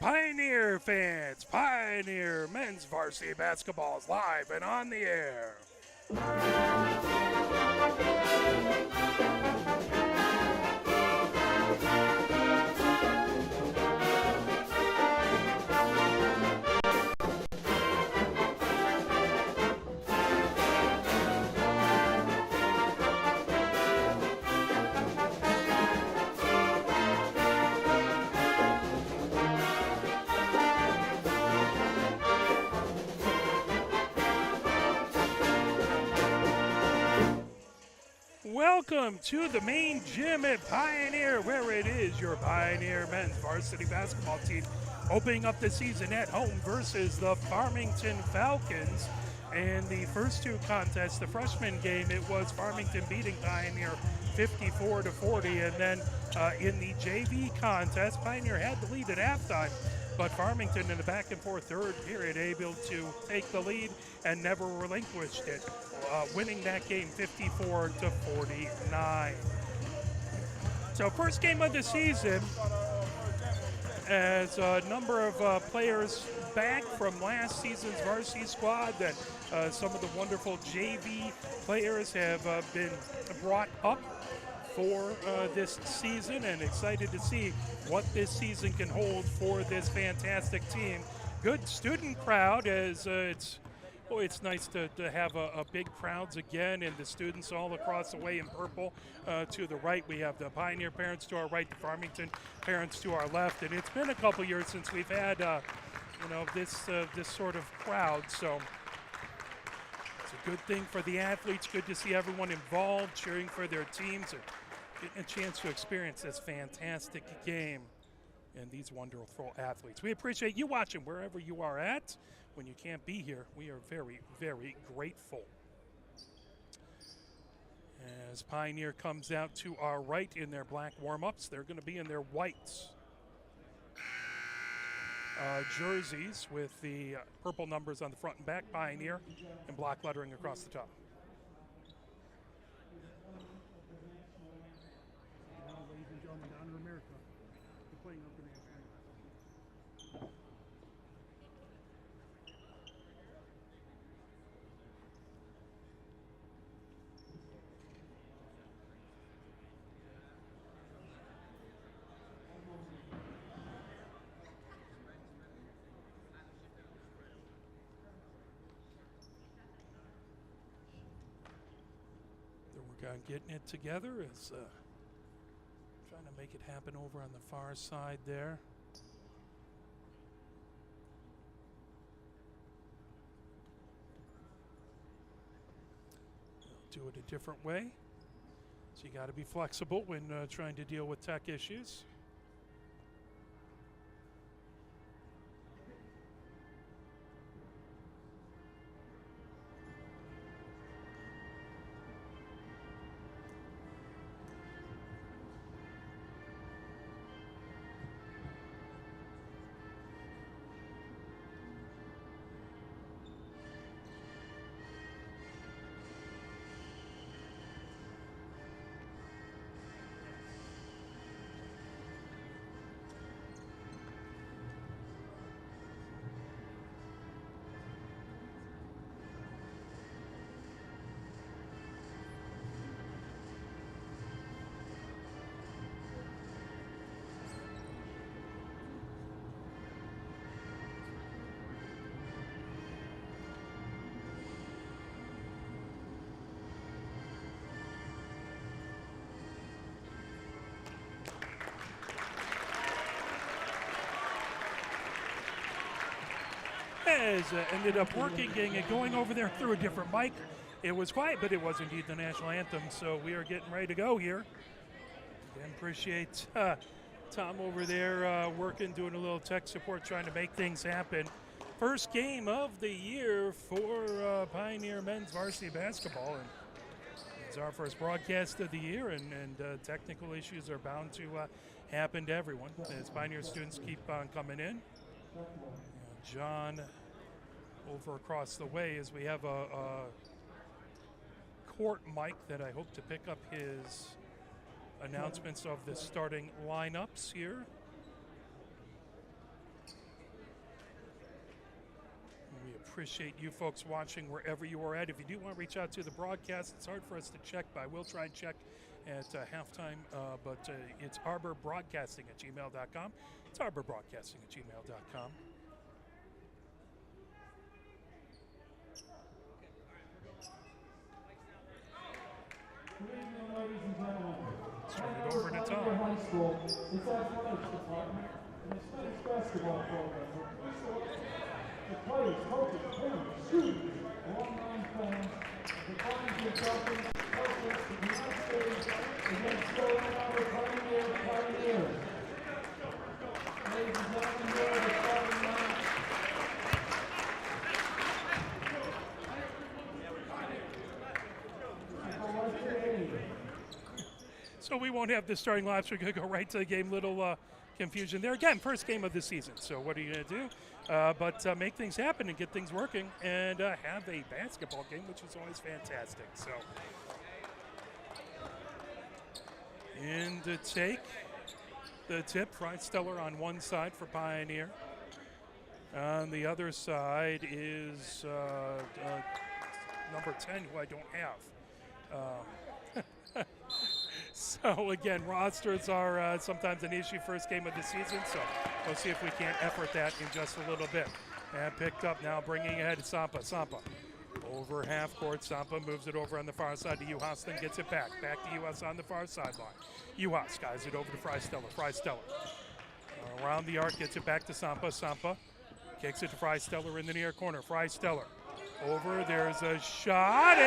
Pioneer fans, Pioneer men's varsity basketball is live and on the air. Welcome to the main gym at Pioneer, where it is your Pioneer men's varsity basketball team opening up the season at home versus the Farmington Falcons. And the first two contests, the freshman game, it was Farmington beating Pioneer 54-40. And then in the JV contest, Pioneer had the lead at halftime, but Farmington in the back and forth third period able to take the lead and never relinquished it, winning that game 54-49. So first game of the season, as a number of players back from last season's varsity squad, that some of the wonderful JV players have been brought up for this season, and excited to see what this season can hold for this fantastic team. Good student crowd, as it's nice to have a big crowds again, and the students all across the way in purple. To the right, we have the Pioneer parents to our right, the Farmington parents to our left, and it's been a couple years since we've had this sort of crowd. So it's a good thing for the athletes. Good to see everyone involved, cheering for their teams, and getting a chance to experience this fantastic game and these wonderful athletes. We appreciate you watching wherever you are at. When you can't be here, we are very, very grateful. As Pioneer comes out to our right in their black warm-ups, they're going to be in their whites jerseys with the purple numbers on the front and back, Pioneer, and black lettering across the top. Ladies and gentlemen, down in America, they're playing up in the getting it together is trying to make it happen over on the far side there. Do it a different way. So you got to be flexible when trying to deal with tech issues. Ended up working and going over there through a different mic. It was quiet, but it was indeed the national anthem, so we are getting ready to go here. Again, appreciate Tom over there working, doing a little tech support, trying to make things happen. First game of the year for Pioneer men's varsity basketball, and it's our first broadcast of the year, and technical issues are bound to happen to everyone as Pioneer students keep on coming in. John over across the way, as we have a court mic that I hope to pick up his announcements of the starting lineups here. appreciate you folks watching wherever you are at. If you do want to reach out to the broadcast, it's hard for us to check, but I will try and check at halftime. But it's arborbroadcasting@gmail.com. It's arborbroadcasting@gmail.com. Good evening, ladies and gentlemen. Turn it over to Tom. High School, its athletics department, and its men's basketball program will please select the players, coaches, parents, students, alumni, fans of the Farmington Falcons protest the United States against stolen our pioneers. Ladies and gentlemen, here are the starting lineup. So we won't have the starting lineups. We're going to go right to the game. Little confusion there. Again, first game of the season. So what are you going to do? But make things happen and get things working and have a basketball game, which is always fantastic. So in to take the tip, Freisteller on one side for Pioneer. On the other side is number 10, who I don't have. So again, rosters are sometimes an issue first game of the season, so we'll see if we can't effort that in just a little bit. And picked up now, bringing ahead to Sampa. Sampa over half court. Sampa moves it over on the far side to Juhas, then gets it back. Back to Juhas on the far sideline. Juhas guys it over to Freisteller. Freisteller around the arc, gets it back to Sampa. Sampa kicks it to Freisteller in the near corner. Freisteller over, there's a shot,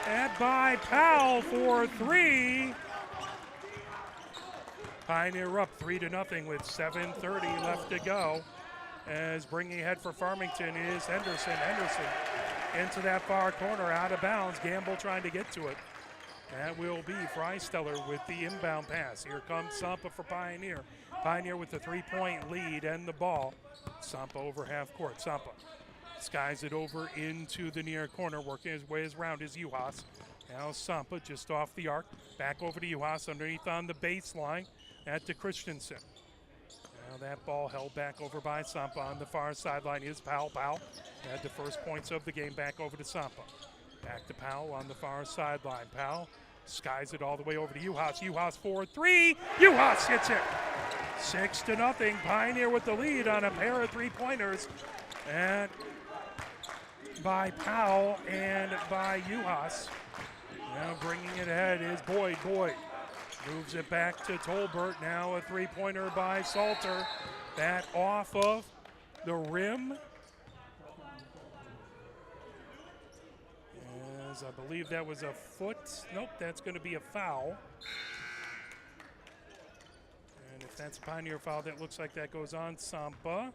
and by Powell for three. Pioneer up 3-0 with 7:30 left to go. As bringing ahead for Farmington is Henderson. Henderson into that far corner, out of bounds. Gamble trying to get to it. That will be Freisteller with the inbound pass. Here comes Sampa for Pioneer. Pioneer with the 3-point lead and the ball. Sampa over half court. Sampa skies it over into the near corner, working his way around is Juhas. Now Sampa just off the arc. Back over to Juhas underneath on the baseline. At to Christensen. Now that ball held back over by Sampa on the far sideline is Powell. Powell had the first points of the game, back over to Sampa. Back to Powell on the far sideline. Powell skies it all the way over to Juhas. Juhas for three. Juhas hits it. 6-0. Pioneer with the lead on a pair of three-pointers. And by Powell and by Juhas. Now bringing it ahead is Boyd. Boyd moves it back to Tolbert. Now a three-pointer by Salter. That off of the rim. As I believe that was a foot. Nope, that's going to be a foul. And if that's a Pioneer foul, that looks like that goes on Sampa.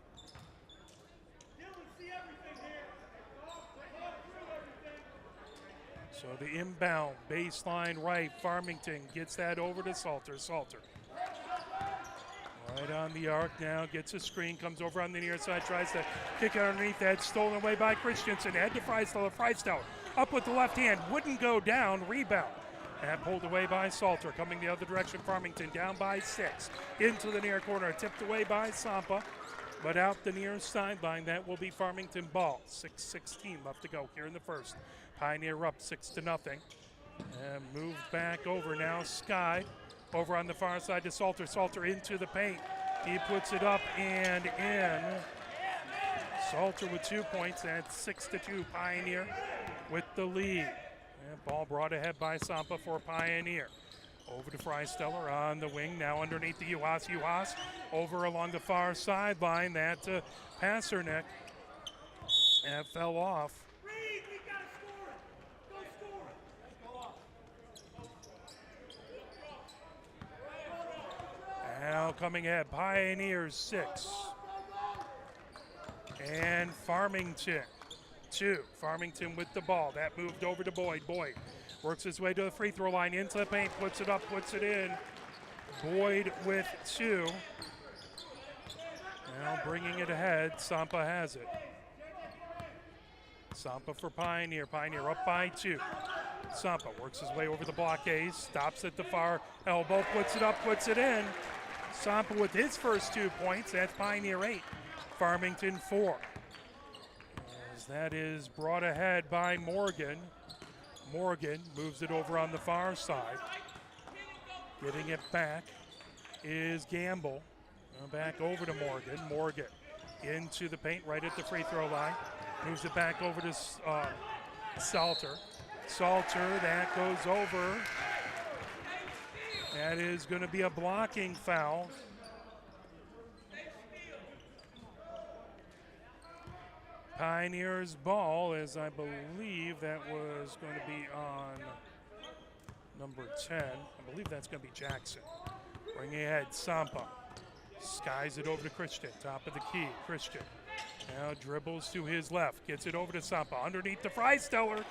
So the inbound, baseline right, Farmington gets that over to Salter. Salter right on the arc now, gets a screen, comes over on the near side, tries to kick it underneath that, stolen away by Christensen. Head to Freisteller. Freisteller up with the left hand, wouldn't go down, rebound. And pulled away by Salter, coming the other direction. Farmington down by 6, into the near corner, tipped away by Sampa, but out the near sideline. That will be Farmington ball. 6:16 left to go here in the first. Pioneer up 6-0. And moved back over now. Sky over on the far side to Salter. Salter into the paint. He puts it up and in. Salter with 2 points at 6-2. Pioneer with the lead. And ball brought ahead by Sampa for Pioneer. Over to Freisteller on the wing. Now underneath the Juhas. Juhas over along the far sideline. That Passerneck. And fell off. Now coming ahead, Pioneers 6. And Farmington 2. Farmington with the ball. That moved over to Boyd. Boyd works his way to the free throw line, into the paint, puts it up, puts it in. Boyd with 2. Now bringing it ahead, Sampa has it. Sampa for Pioneer. Pioneer up by 2. Sampa works his way over the blockade, stops at the far elbow, puts it up, puts it in. Sampa with his first 2 points. That's Pioneer 8, Farmington 4. as that is brought ahead by Morgan. Morgan moves it over on the far side. Getting it back is Gamble. Back over to Morgan. Morgan into the paint right at the free throw line. Moves it back over to Salter. Salter, that goes over. That is going to be a blocking foul. Pioneers ball, as I believe that was going to be on number 10. I believe that's going to be Jackson. Bringing ahead, Sampa. Skies it over to Christian, top of the key. Christian now dribbles to his left, gets it over to Sampa. Underneath the Freisteller,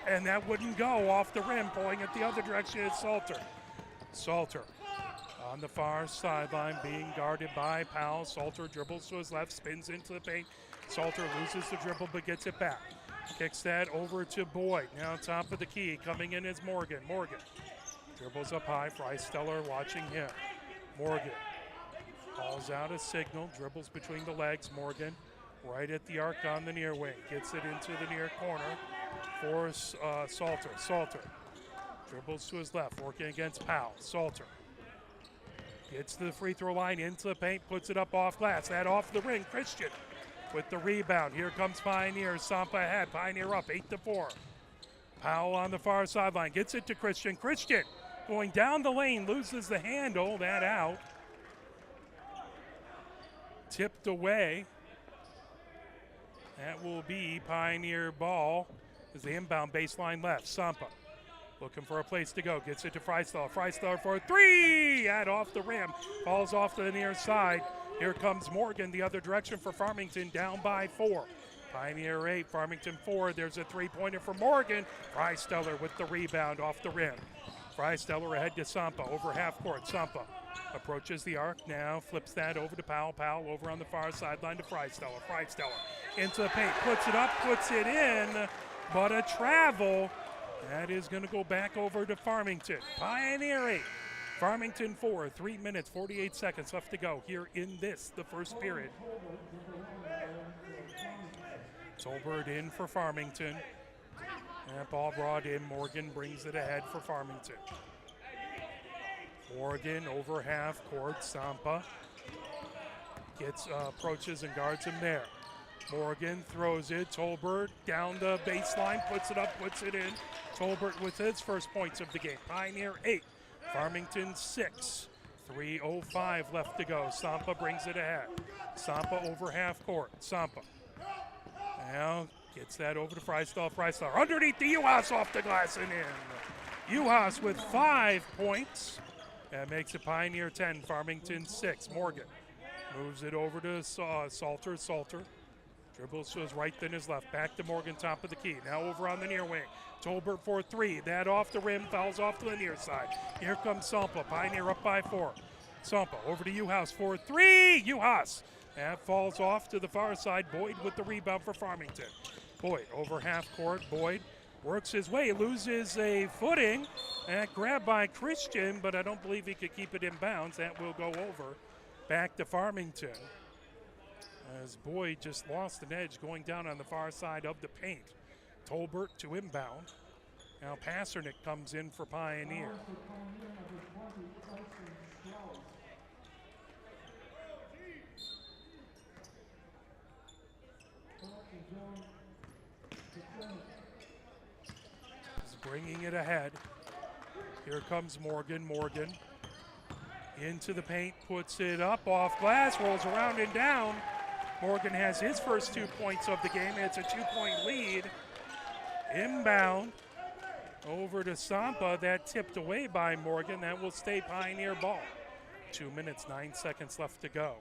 and that wouldn't go off the rim. Pulling it the other direction is Salter. Salter on the far sideline being guarded by Powell. Salter dribbles to his left, spins into the paint. Salter loses the dribble but gets it back. Kicks that over to Boyd. Now top of the key, coming in is Morgan. Morgan dribbles up high. Freisteller watching him. Morgan calls out a signal, dribbles between the legs. Morgan right at the arc on the near wing. Gets it into the near corner for Salter. Salter dribbles to his left, working against Powell. Salter gets to the free throw line, into the paint, puts it up off glass. That off the ring. Christian with the rebound. Here comes Pioneer. Sampa ahead. Pioneer up 8-4. Powell on the far sideline. Gets it to Christian. Christian going down the lane. Loses the handle. That out. Tipped away. That will be Pioneer ball as the inbound baseline left. Sampa looking for a place to go. Gets it to Freisteller. Freisteller for a three. That off the rim. Falls off to the near side. Here comes Morgan the other direction for Farmington, down by 4. Pioneer 8, Farmington 4. There's a three-pointer for Morgan. Freisteller with the rebound off the rim. Freisteller ahead to Sampa over half court. Sampa approaches the arc now, flips that over to Powell. Powell over on the far sideline to Freisteller. Freisteller into the paint, puts it up, puts it in, but a travel. That is going to go back over to Farmington. Pioneer 8. Farmington 4, 3 minutes, 48 seconds left to go here in the first period. Tolbert in for Farmington. And ball brought in. Morgan brings it ahead for Farmington. Morgan over half court. Sampa gets approaches and guards him there. Morgan throws it. Tolbert down the baseline, puts it up, puts it in. Tolbert with his first points of the game. Pioneer 8. Farmington 6, 3:05 left to go. Sampa brings it ahead. Sampa over half court. Sampa now gets that over to Freisteller. Freisteller underneath the Uhas off the glass and in. Uhas with 5 points. That makes it Pioneer 10, Farmington 6. Morgan moves it over to Salter. Salter dribbles to his right, then his left. Back to Morgan, top of the key. Now over on the near wing. Tolbert for 3. That off the rim, fouls off to the near side. Here comes Sampa. Pioneer up by 4. Sampa over to Uhas for 3. Uhas. That falls off to the far side. Boyd with the rebound for Farmington. Boyd over half court. Boyd works his way, loses a footing. That grabbed by Christian, but I don't believe he could keep it in bounds. That will go over. Back to Farmington. As Boyd just lost an edge going down on the far side of the paint. Tolbert to inbound. Now Passernick comes in for Pioneer. He's bringing it ahead. Here comes Morgan. Morgan into the paint, puts it up off glass, rolls around and down. Morgan has his first 2 points of the game. It's a 2-point lead. Inbound over to Sampa. That tipped away by Morgan. That will stay Pioneer ball. 2 minutes, 9 seconds left to go.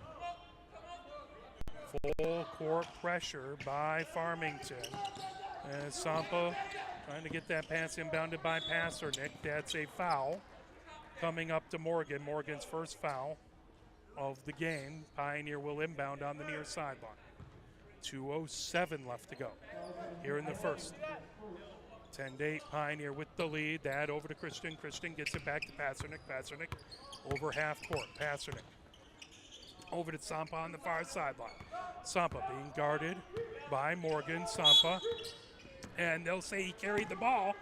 Full court pressure by Farmington. As Sampa trying to get that pass inbounded by Passernick. That's a foul coming up to Morgan. Morgan's first foul of the game. Pioneer will inbound on the near sideline. 2:07 left to go here in the first. 10-8 Pioneer with the lead. That over to Christian. Christian gets it back to Passernick. Passernick over half court. Passernick over to Sampa on the far sideline. Sampa being guarded by Morgan Sampa. And they'll say he carried the ball.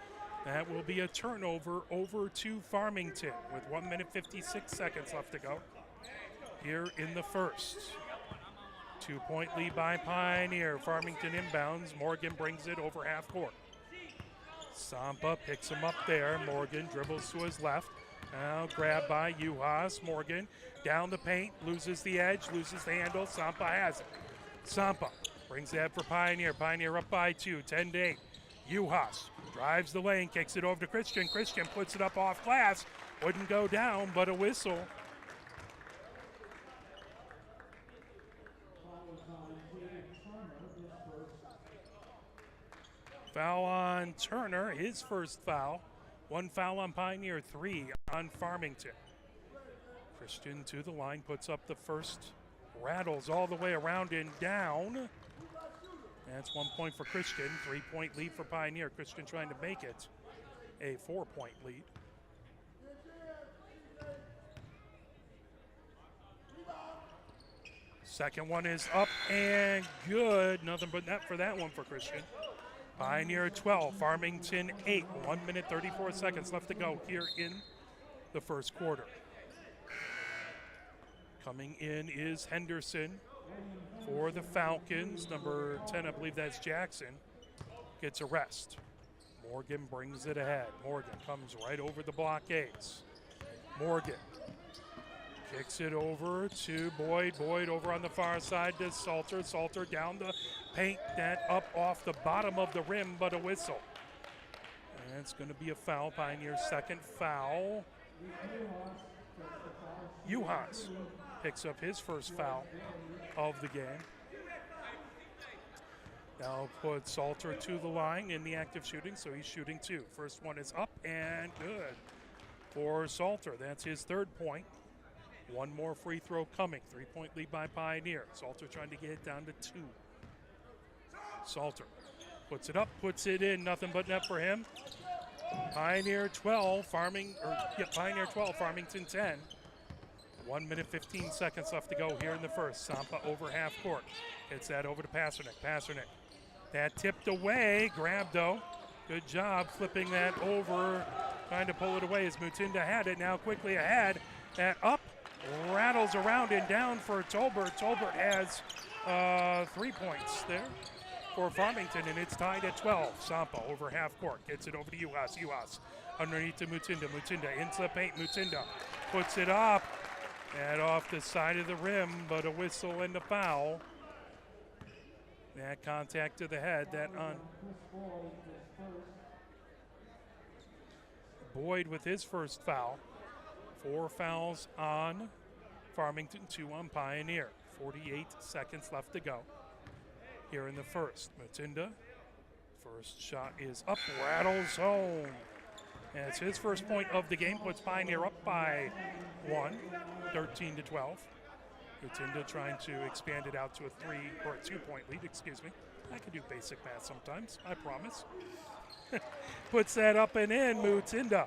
That will be a turnover over to Farmington with 1 minute 56 seconds left to go here in the first. 2-point lead by Pioneer. Farmington inbounds. Morgan brings it over half court. Sampa picks him up there. Morgan dribbles to his left. Now grabbed by Uhas. Morgan down the paint, loses the edge, loses the handle. Sampa has it. Sampa brings that for Pioneer. Pioneer up by 2, 10-8. Uhas drives the lane, kicks it over to Christian. Christian puts it up off glass. Wouldn't go down, but a whistle. Foul on Turner, his first foul. 1 foul on Pioneer, 3 on Farmington. Christian to the line, puts up the first, rattles all the way around and down. That's 1 point for Christian, 3-point lead for Pioneer. Christian trying to make it a 4-point lead. Second one is up and good. Nothing but net for that one for Christian. Pioneer 12, Farmington 8. 1 minute 34 seconds left to go here in the first quarter. Coming in is Henderson for the Falcons. Number 10, I believe that's Jackson, gets a rest. Morgan brings it ahead. Morgan comes right over the blockades. Morgan kicks it over to Boyd. Boyd over on the far side to Salter. Salter down the paint, net up off the bottom of the rim, but a whistle. And it's going to be a foul. Pioneer's second foul. Uhas picks up his first foul of the game. Now put Salter to the line in the active shooting, so he's shooting 2. First one is up and good for Salter. That's his 3rd point. 1 more free throw coming. 3-point lead by Pioneer. Salter trying to get it down to 2. Salter puts it up, puts it in. Nothing but net for him. Pioneer 12, Pioneer 12, Farmington 10. 1 minute 15 seconds left to go here in the first. Sampa over half court. Hits that over to Pasternak. Pasternak. That tipped away. Grabbed though. Good job flipping that over. Trying to pull it away as Mutinda had it. Now quickly ahead. That up. Rattles around and down for Tolbert. Tolbert has 3 points there for Farmington, and it's tied at 12. Sampa over half court. Gets it over to Uhas. Uhas underneath to Mutinda. Mutinda into the paint. Mutinda puts it up. And off the side of the rim, but a whistle and a foul. That contact to the head, that on Boyd with his first foul. 4 fouls on Farmington, 2 on Pioneer. 48 seconds left to go here in the first. Mutinda, first shot is up, rattles home. And it's his first point of the game, puts Pioneer up by 1, 13-12. Mutinda trying to expand it out to a 2-point lead, excuse me. I can do basic math sometimes, I promise. Puts that up and in, Mutinda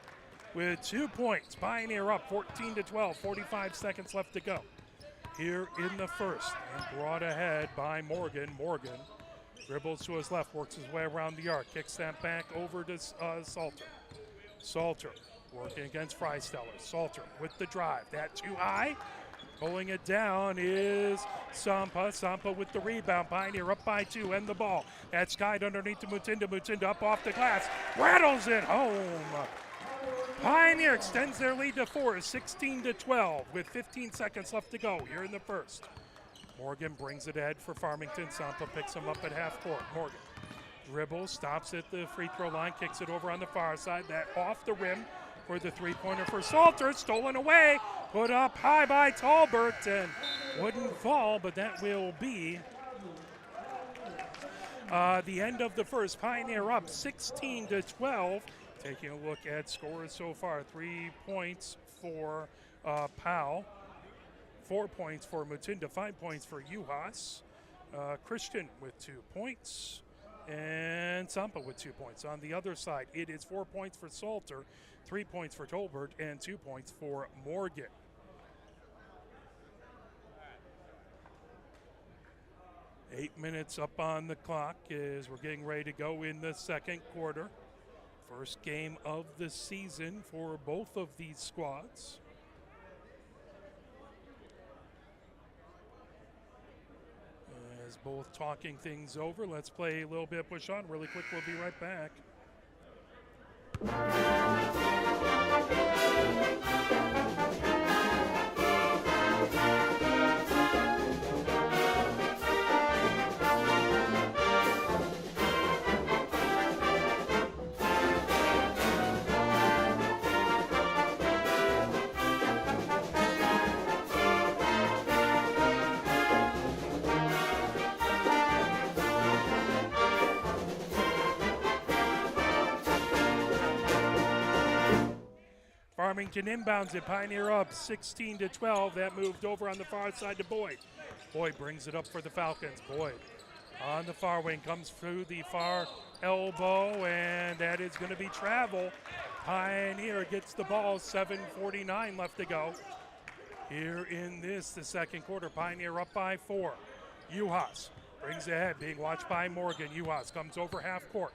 with 2 points. Pioneer up 14-12, 45 seconds left to go here in the first. And brought ahead by Morgan. Morgan dribbles to his left, works his way around the arc, kicks that back over to Salter. Salter working against Freisteller. Salter with the drive. That too high. Pulling it down is Sampa. Sampa with the rebound. Pioneer up by 2 and the ball. That's skied underneath to Mutinda. Mutinda up off the glass. Rattles it home. Pioneer extends their lead to 4, 16-12 with 15 seconds left to go here in the first. Morgan brings it ahead for Farmington. Sampa picks him up at half court. Morgan dribbles, stops at the free throw line, kicks it over on the far side. That off the rim for the 3-pointer for Salter. Stolen away, put up high by Tolbert and wouldn't fall, but that will be the end of the first. Pioneer up 16-12. Taking a look at scores so far, 3 points for Powell, 4 points for Mutinda, 5 points for Uhas, Christian with 2 points, and Sampa with 2 points. On the other side, it is 4 points for Salter, 3 points for Tolbert, and 2 points for Morgan. 8 minutes up on the clock as we're getting ready to go in the second quarter. First game of the season for both of these squads. As both talking things over, let's play a little bit of push on really quick. We'll be right back. Farmington inbounds it. Pioneer up 16-12. That moved over on the far side to Boyd. Boyd brings it up for the Falcons. Boyd on the far wing comes through the far elbow, and that is going to be travel. Pioneer gets the ball. 7:49 left to go. Here in the second quarter, Pioneer up by 4. Uhas brings ahead, being watched by Morgan. Uhas comes over half court.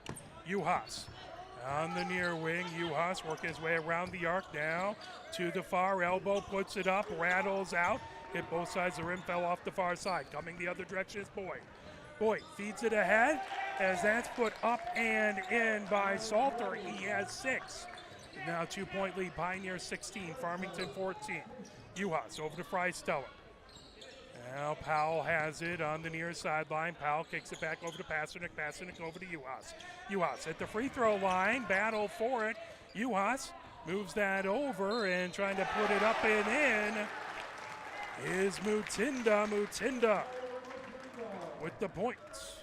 Uhas on the near wing. Uhas working his way around the arc now to the far elbow, puts it up, rattles out. Hit both sides of the rim, fell off the far side. Coming the other direction is Boyd. Boyd feeds it ahead as that's put up and in by Salter. He has 6. Now 2-point lead, Pioneer 16, Farmington 14. Uhas over to Freisteller. Now Powell has it on the near sideline. Powell kicks it back over to Pasternak. Pasternak over to Uhas. Uhas at the free throw line. Battle for it. Uhas moves that over and trying to put it up and in is Mutinda. Mutinda with the points.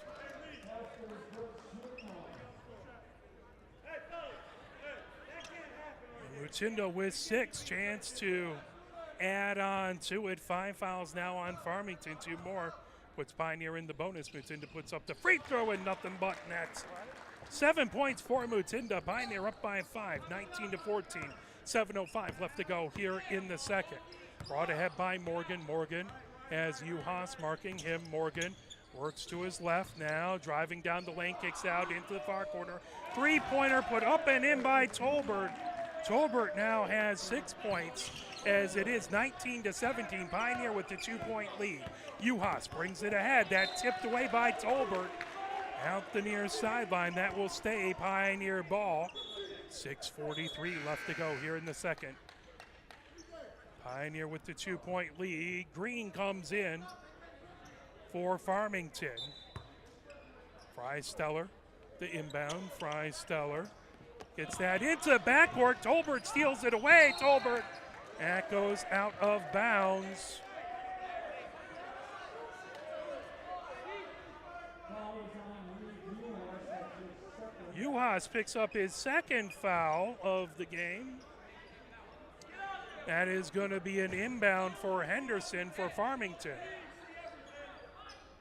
Mutinda with 6. Chance to add on to it. 5 fouls now on Farmington. 2 more puts Pioneer in the bonus. Mutinda puts up the free throw and nothing but net. 7 points for Mutinda. Pioneer up by 5, 19-14. 7:05 left to go here in the second. Brought ahead by Morgan. Morgan has Uhas marking him. Morgan works to his left now, driving down the lane, kicks out into the far corner. 3-pointer put up and in by Tolbert. Tolbert now has 6 points as it is 19-17. Pioneer with the 2-point lead. Uhas brings it ahead. That tipped away by Tolbert. Out the near sideline. That will stay Pioneer ball. 6:43 left to go here in the second. Pioneer with the 2-point lead. Green comes in for Farmington. Freisteller, the inbound. Freisteller gets that into backcourt. Tolbert steals it away. Tolbert, that goes out of bounds. Uhas picks up his second foul of the game. That is going to be an inbound for Henderson for Farmington.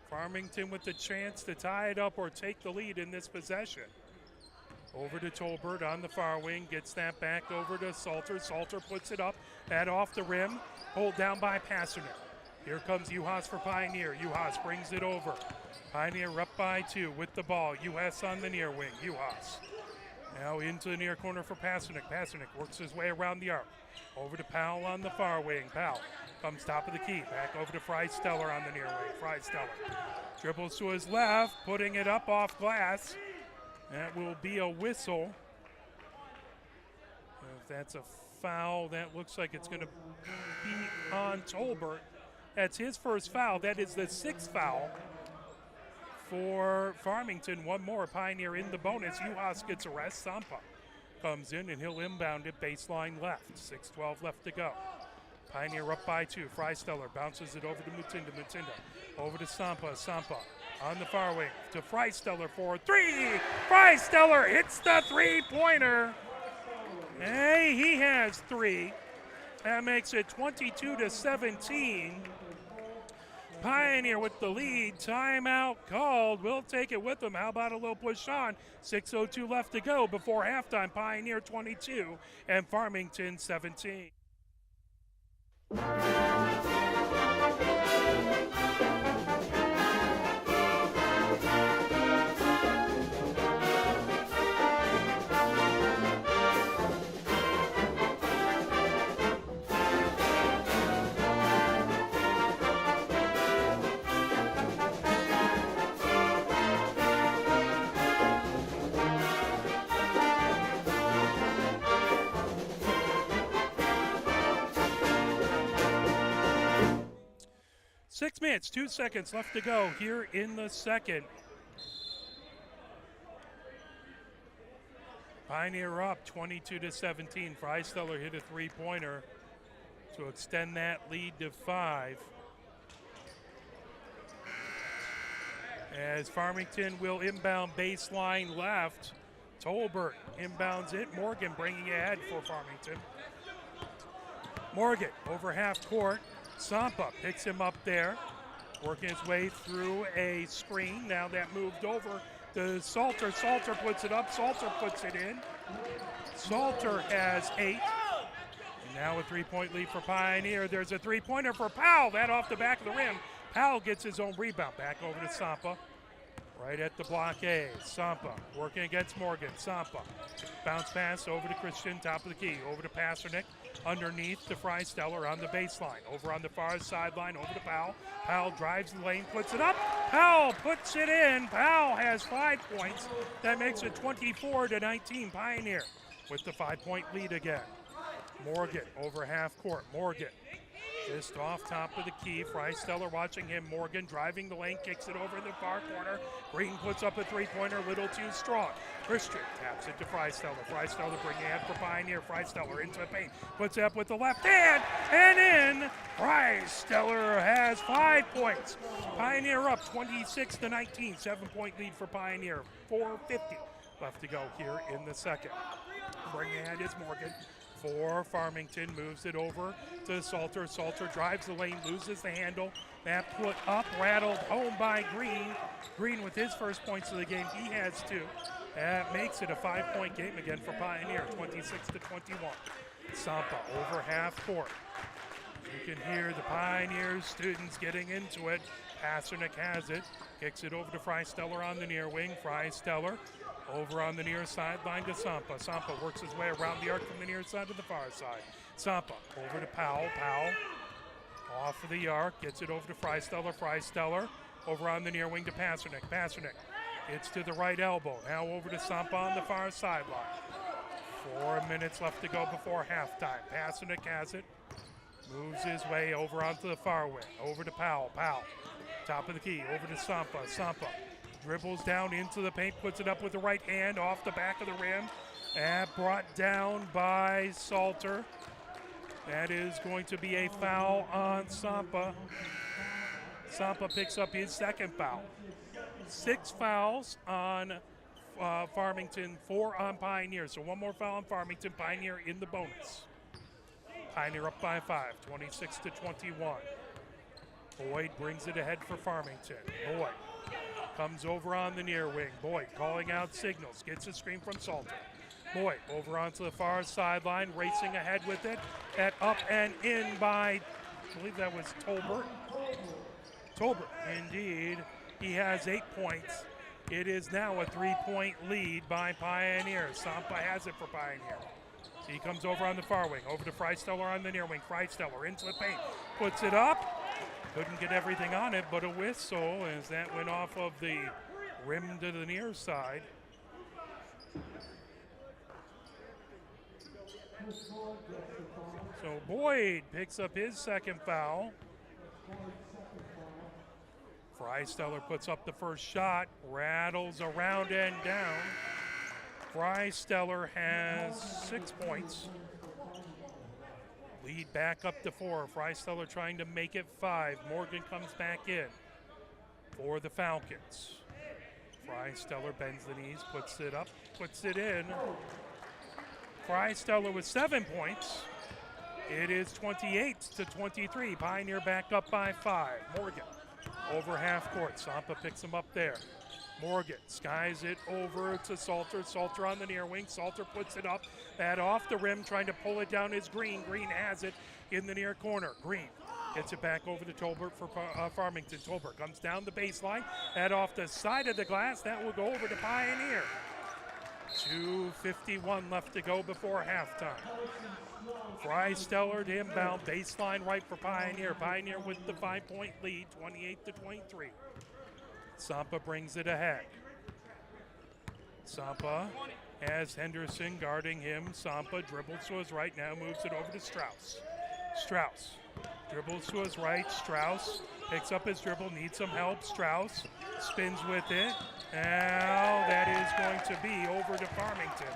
Farmington with the chance to tie it up or take the lead in this possession. Over to Tolbert on the far wing, gets that back over to Salter. Salter puts it up, that off the rim, pulled down by Pasternak. Here comes Uhas for Pioneer. Uhas brings it over. Pioneer up by 2 with the ball. Uhas on the near wing. Uhas now into the near corner for Pasternak. Pasternak works his way around the arc. Over to Powell on the far wing. Powell comes top of the key. Back over to Freisteller on the near wing. Freisteller dribbles to his left, putting it up off glass. That will be a whistle. If that's a foul, that looks like it's going to be on Tolbert. That's his first foul. That is the 6th foul for Farmington. One more. Pioneer in the bonus. Uhas gets a rest. Sampa comes in and he'll inbound it baseline left. 6:12 left to go. Pioneer up by 2. Freisteller bounces it over to Mutinda. Mutinda over to Sampa. Sampa on the far wing to Freisteller for 3. Freisteller hits the 3-pointer. Hey, he has 3. That makes it 22-17. Pioneer with the lead. Timeout called. We'll take it with them. How about a little push on? 6:02 left to go before halftime. Pioneer 22 and Farmington 17. 6 minutes, 2 seconds left to go here in the second. Pioneer up 22-17. Freisteller hit a three-pointer to extend that lead to 5. As Farmington will inbound baseline left. Tolbert inbounds it. Morgan bringing ahead for Farmington. Morgan over half court. Sampa picks him up there, working his way through a screen. Now that moved over to Salter. Salter puts it up. Salter puts it in. Salter has 8. And now a three-point lead for Pioneer. There's a three-pointer for Powell. That off the back of the rim. Powell gets his own rebound. Back over to Sampa. Right at the blockade. Sampa working against Morgan. Sampa. Bounce pass over to Christian. Top of the key. Over to Pasternak. Underneath to Freisteller on the baseline. Over on the far sideline. Over to Powell. Powell drives the lane. Puts it up. Powell puts it in. Powell has 5 points. That makes it 24-19. Pioneer with the 5-point lead again. Morgan over half court. Morgan just off top of the key. Freisteller watching him. Morgan driving the lane, kicks it over in the far corner. Green puts up a three-pointer, little too strong. Christian taps it to Freisteller. Freisteller bringing ahead for Pioneer. Freisteller into the paint, puts it up with the left hand, and in. Freisteller has 5 points. Pioneer up 26-19. 7-point lead for Pioneer. 4:50 left to go here in the second. Bringing ahead is Morgan. For Farmington, moves it over to Salter. Salter drives the lane, loses the handle. That put up, rattled home by Green. Green with his first points of the game, he has 2. That makes it a 5-point game again for Pioneer, 26-21. Sampa over half court. You can hear the Pioneer students getting into it. Pasternak has it, kicks it over to Freisteller on the near wing. Freisteller over on the near sideline to Sampa. Sampa works his way around the arc from the near side to the far side. Sampa over to Powell. Powell off of the arc, gets it over to Freisteller. Freisteller over on the near wing to Pasternak. Pasternak gets to the right elbow. Now over to Sampa on the far sideline. 4 minutes left to go before halftime. Pasternak has it. Moves his way over onto the far wing. Over to Powell. Powell, top of the key. Over to Sampa. Sampa dribbles down into the paint, puts it up with the right hand off the back of the rim. And brought down by Salter. That is going to be a foul on Sampa. Sampa picks up his second foul. 6 fouls on Farmington, 4 on Pioneer. So 1 more foul on Farmington. Pioneer in the bonus. Pioneer up by 5, 26-21. Boyd brings it ahead for Farmington. Boyd comes over on the near wing. Boyd calling out signals, gets a screen from Salter. Boyd over onto the far sideline, racing ahead with it. At up and in by, I believe that was Tolbert. Tolbert, indeed. He has 8 points. It is now a 3-point lead by Pioneer. Sampa has it for Pioneer. So he comes over on the far wing, over to Freisteller on the near wing. Freisteller into the paint, puts it up. Couldn't get everything on it, but a whistle as that went off of the rim to the near side. So Boyd picks up his second foul. Freisteller puts up the first shot, rattles around and down. Freisteller has 6 points. Lead back up to 4. Freisteller trying to make it 5. Morgan comes back in for the Falcons. Freisteller bends the knees, puts it up, puts it in. Freisteller with 7 points. It is 28-23. Pioneer back up by 5. Morgan over half court. Sampa picks him up there. Morgan skies it over to Salter. Salter on the near wing. Salter puts it up. That off the rim, trying to pull it down is Green. Green has it in the near corner. Green gets it back over to Tolbert for Farmington. Tolbert comes down the baseline. That off the side of the glass. That will go over to Pioneer. 2:51 left to go before halftime. Freisteller to inbound. Baseline right for Pioneer. Pioneer with the 5-point lead, 28-23. Sampa brings it ahead. Sampa has Henderson guarding him. Sampa dribbles to his right now, moves it over to Strauss. Strauss Dribbles to his right. Strauss picks up his dribble, needs some help. Strauss spins with it. Now that is going to be over to Farmington.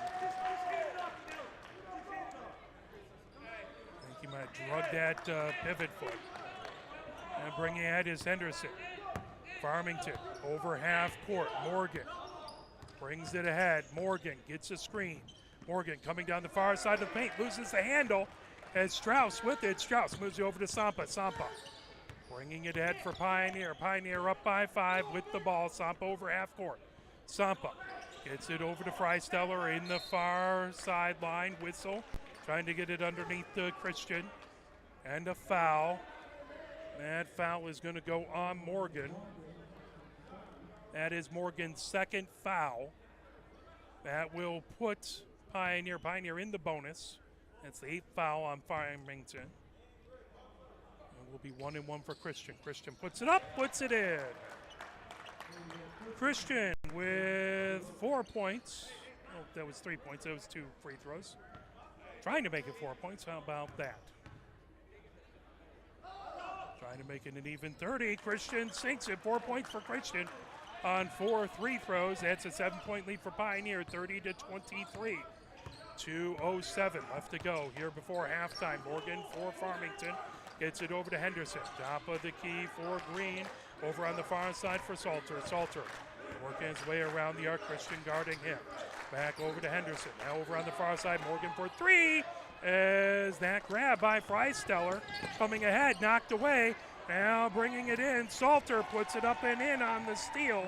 I think he might drug that pivot foot. And bringing it is Henderson. Farmington over half court. Morgan brings it ahead. Morgan gets a screen. Morgan coming down the far side of the paint, loses the handle as Strauss with it. Strauss moves it over to Sampa. Sampa bringing it ahead for Pioneer. Pioneer up by 5 with the ball. Sampa over half court. Sampa gets it over to Freisteller in the far sideline. Whistle, trying to get it underneath the Christian. And a foul. That foul is going to go on Morgan. That is Morgan's second foul. That will put Pioneer in the bonus. That's the 8th foul on Farmington. It will be 1-1 for Christian. Christian puts it up, puts it in. Christian with 4 points. Oh, that was 3 points. That was 2 free throws. Trying to make it 4 points. How about that? Trying to make it an even 30. Christian sinks it. 4 points for Christian on 4 free throws. That's a 7-point lead for Pioneer, 30-23. 2:07 left to go here before halftime. Morgan for Farmington gets it over to Henderson. Top of the key for Green. Over on the far side for Salter. Salter working his way around the arc. Christian guarding him. Back over to Henderson. Now over on the far side. Morgan for 3. As that grab by Freisteller coming ahead, knocked away. Now bringing it in. Salter puts it up and in on the steal.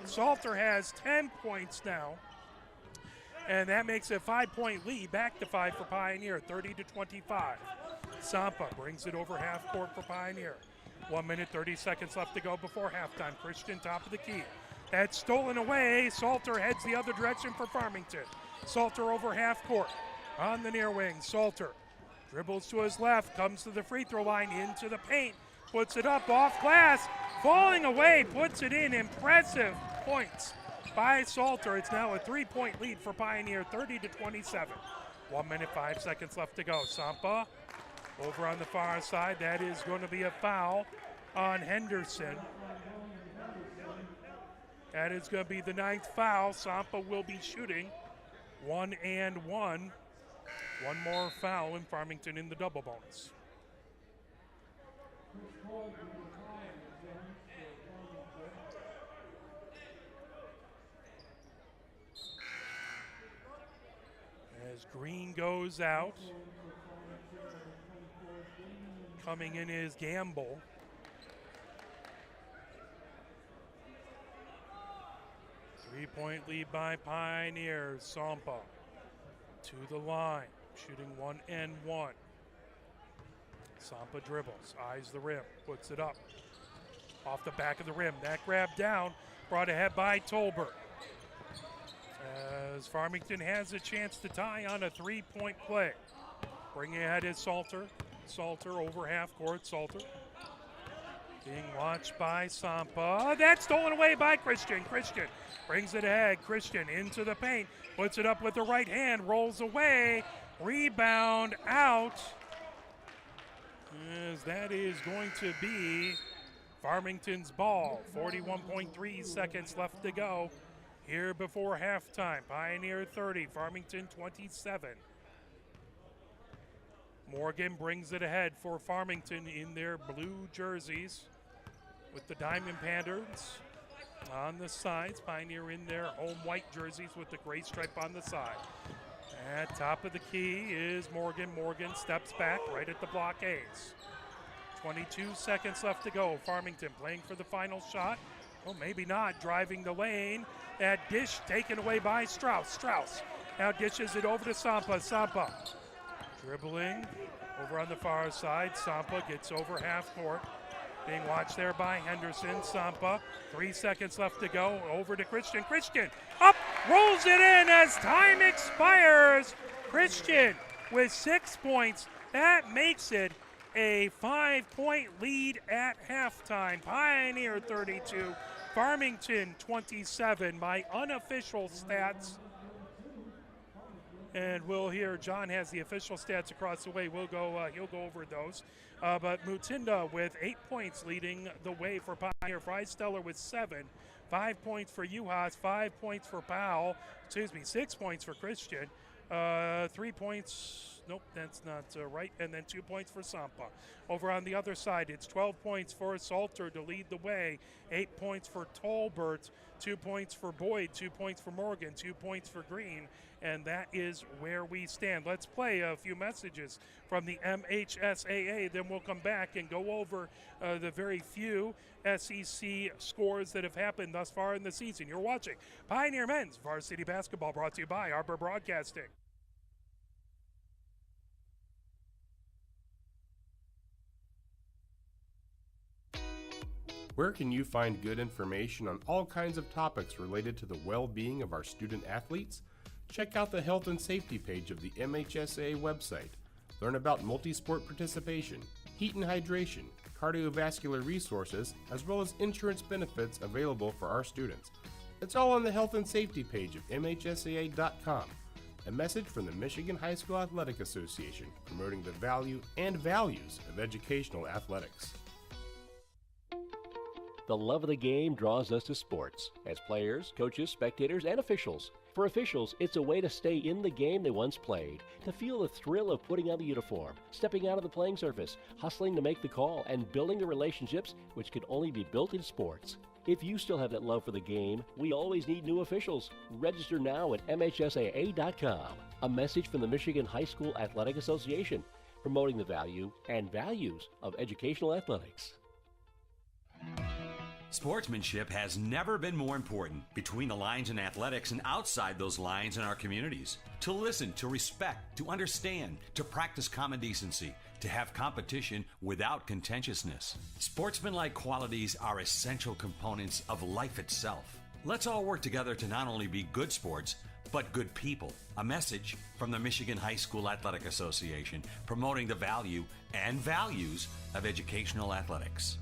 Salter has 10 points now. And that makes a 5-point lead. Back to 5 for Pioneer, 30-25. Sampa brings it over half court for Pioneer. 1 minute, 30 seconds left to go before halftime. Christian top of the key. That's stolen away. Salter heads the other direction for Farmington. Salter over half court on the near wing. Salter dribbles to his left, comes to the free throw line, into the paint, puts it up off glass, falling away, puts it in. Impressive points by Salter. It's now a 3-point lead for Pioneer, 30-27. 1 minute, 5 seconds left to go. Sampa over on the far side. That is going to be a foul on Henderson. That is going to be the 9th foul. Sampa will be shooting 1 and 1. One more foul in Farmington in the double bonus. As Green goes out, coming in is Gamble. Three-point lead by Pioneers. Sampa to the line, shooting 1 and 1. Sampa dribbles, eyes the rim, puts it up. Off the back of the rim, that grab down, brought ahead by Tolbert. As Farmington has a chance to tie on a 3-point play. Bringing ahead is Salter. Salter over half court. Salter being watched by Sampa. That's stolen away by Christian. Christian brings it ahead. Christian into the paint. Puts it up with the right hand. Rolls away. Rebound out. As that is going to be Farmington's ball. 41.3 seconds left to go here before halftime. Pioneer 30, Farmington 27. Morgan brings it ahead for Farmington in their blue jerseys with the diamond patterns on the sides. Pioneer in their home white jerseys with the gray stripe on the side. At top of the key is Morgan. Morgan steps back right at the blockades. 22 seconds left to go. Farmington playing for the final shot. Well, maybe not. Driving the lane. That dish taken away by Strauss. Strauss now dishes it over to Sampa. Sampa dribbling over on the far side. Sampa gets over half court. Being watched there by Henderson. Sampa, 3 seconds left to go. Over to Christian. Christian up, rolls it in as time expires. Christian with 6 points. That makes it a 5-point lead at halftime. Pioneer 32, Farmington 27 by unofficial stats. And we'll hear John has the official stats across the way. He'll go over those. But Mutinda with 8 points leading the way for Pioneer. Freisteller with 7. 5 points for Uhas, 5 points for Powell. 6 points for Christian. 3 points, nope, that's not right. And then 2 points for Sampa. Over on the other side, it's 12 points for Salter to lead the way. 8 points for Tolbert, 2 points for Boyd, 2 points for Morgan, 2 points for Green. And that is where we stand. Let's play a few messages from the MHSAA. Then we'll come back and go over the very few SEC scores that have happened thus far in the season. You're watching Pioneer Men's Varsity Basketball, brought to you by Arbor Broadcasting. Where can you find good information on all kinds of topics related to the well-being of our student athletes? Check out the health and safety page of the MHSAA website. Learn about multi-sport participation, heat and hydration, cardiovascular resources, as well as insurance benefits available for our students. It's all on the health and safety page of MHSAA.com. A message from the Michigan High School Athletic Association, promoting the value and values of educational athletics. The love of the game draws us to sports, as players, coaches, spectators, and officials. For officials, it's a way to stay in the game they once played, to feel the thrill of putting on the uniform, stepping out of the playing surface, hustling to make the call, and building the relationships which can only be built in sports. If you still have that love for the game, we always need new officials. Register now at MHSAA.com. A message from the Michigan High School Athletic Association, promoting the value and values of educational athletics. Sportsmanship has never been more important between the lines in athletics and outside those lines in our communities. To listen, to respect, to understand, to practice common decency, to have competition without contentiousness. Sportsmanlike qualities are essential components of life itself. Let's all work together to not only be good sports, but good people. A message from the Michigan High School Athletic Association, promoting the value and values of educational athletics.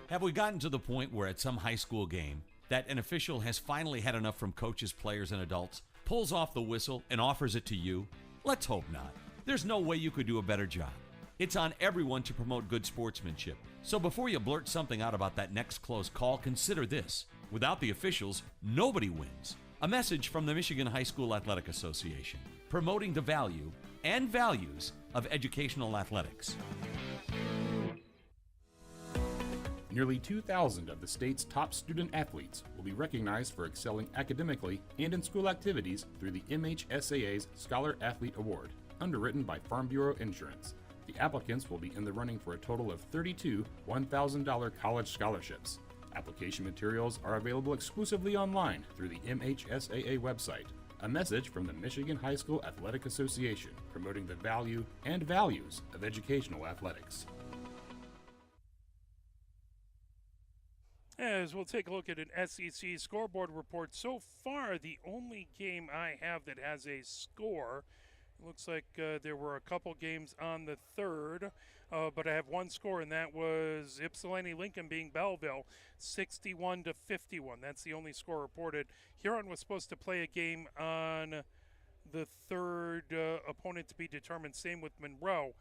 Have we gotten to the point where at some high school game that an official has finally had enough from coaches, players, and adults, pulls off the whistle, and offers it to you? Let's hope not. There's no way you could do a better job. It's on everyone to promote good sportsmanship. So before you blurt something out about that next close call, consider this. Without the officials, nobody wins. A message from the Michigan High School Athletic Association, promoting the value and values of educational athletics. Nearly 2,000 of the state's top student athletes will be recognized for excelling academically and in school activities through the MHSAA's Scholar Athlete Award, underwritten by Farm Bureau Insurance. The applicants will be in the running for a total of 32 $1,000 college scholarships. Application materials are available exclusively online through the MHSAA website. A message from the Michigan High School Athletic Association, promoting the value and values of educational athletics. As we'll take a look at an SEC scoreboard report. So far, the only game I have that has a score, it looks like there were a couple games on the third, but I have one score, and that was Ypsilanti Lincoln being Belleville, 61-51. That's the only score reported. Huron was supposed to play a game on the third, opponent to be determined. Same with Monroe,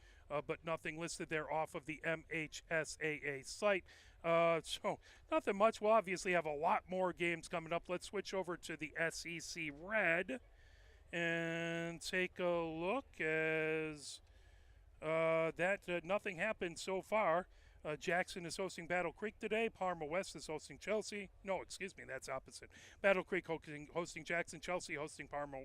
but nothing listed there off of the MHSAA site. So nothing much. We'll obviously have a lot more games coming up. Let's switch over to the SEC Red and take a look as nothing happened so far. Jackson is hosting Battle Creek today. Parma West is hosting Chelsea. No, excuse me, that's opposite. Battle Creek hosting Jackson. Chelsea hosting Parma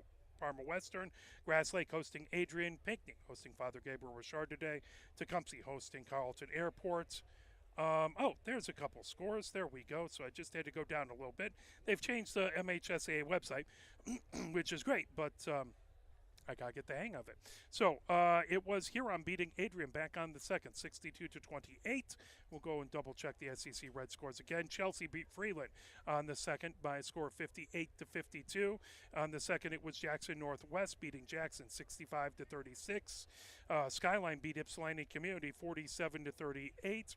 Western. Grass Lake hosting Adrian. Pinckney hosting Father Gabriel Richard today. Tecumseh hosting Carleton Airport. There's a couple scores. There we go. So I just had to go down a little bit. They've changed the MHSAA website, which is great, but I got to get the hang of it. So it was Huron beating Adrian back on the second, 62-28. We'll go and double-check the SEC Red scores again. Chelsea beat Freeland on the second by a score of 58-52. On the second, it was Jackson Northwest beating Jackson 65-36. Skyline beat Ypsilanti Community 47-38.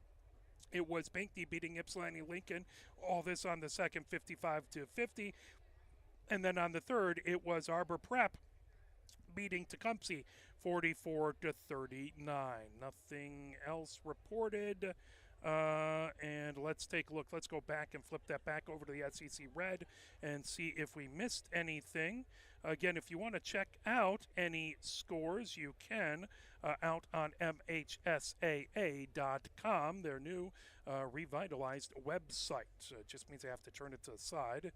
It was Pinckney beating Ypsilanti Lincoln. All this on the second, 55-50. And then on the third, it was Arbor Prep beating Tecumseh 44-39. Nothing else reported. And let's take a look. Let's go back and flip that back over to the SEC Red and see if we missed anything. Again, if you want to check out any scores, you can out on MHSAA.com, their new revitalized website. It just means I have to turn it to the side.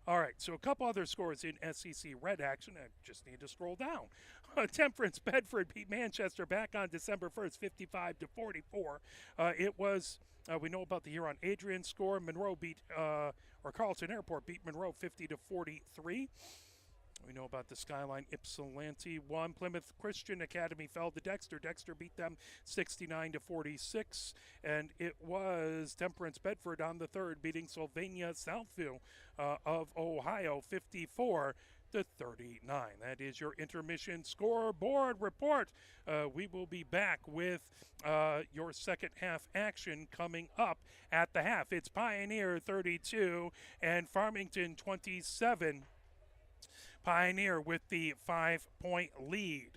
All right, so a couple other scores in SEC Red action. I just need to scroll down. Temperance Bedford beat Manchester back on December 1st, 55-44. It was, we know about the Huron Adrian score. Monroe beat, or Carleton Airport beat Monroe 50-43. We know about the Skyline Ypsilanti won. Plymouth Christian Academy fell to Dexter. Dexter beat them 69-46. And it was Temperance Bedford on the third beating Sylvania Southview of Ohio 54-39. That is your intermission scoreboard report. We will be back with your second half action coming up at the half. It's Pioneer 32 and Farmington 27. Pioneer with the 5-point lead.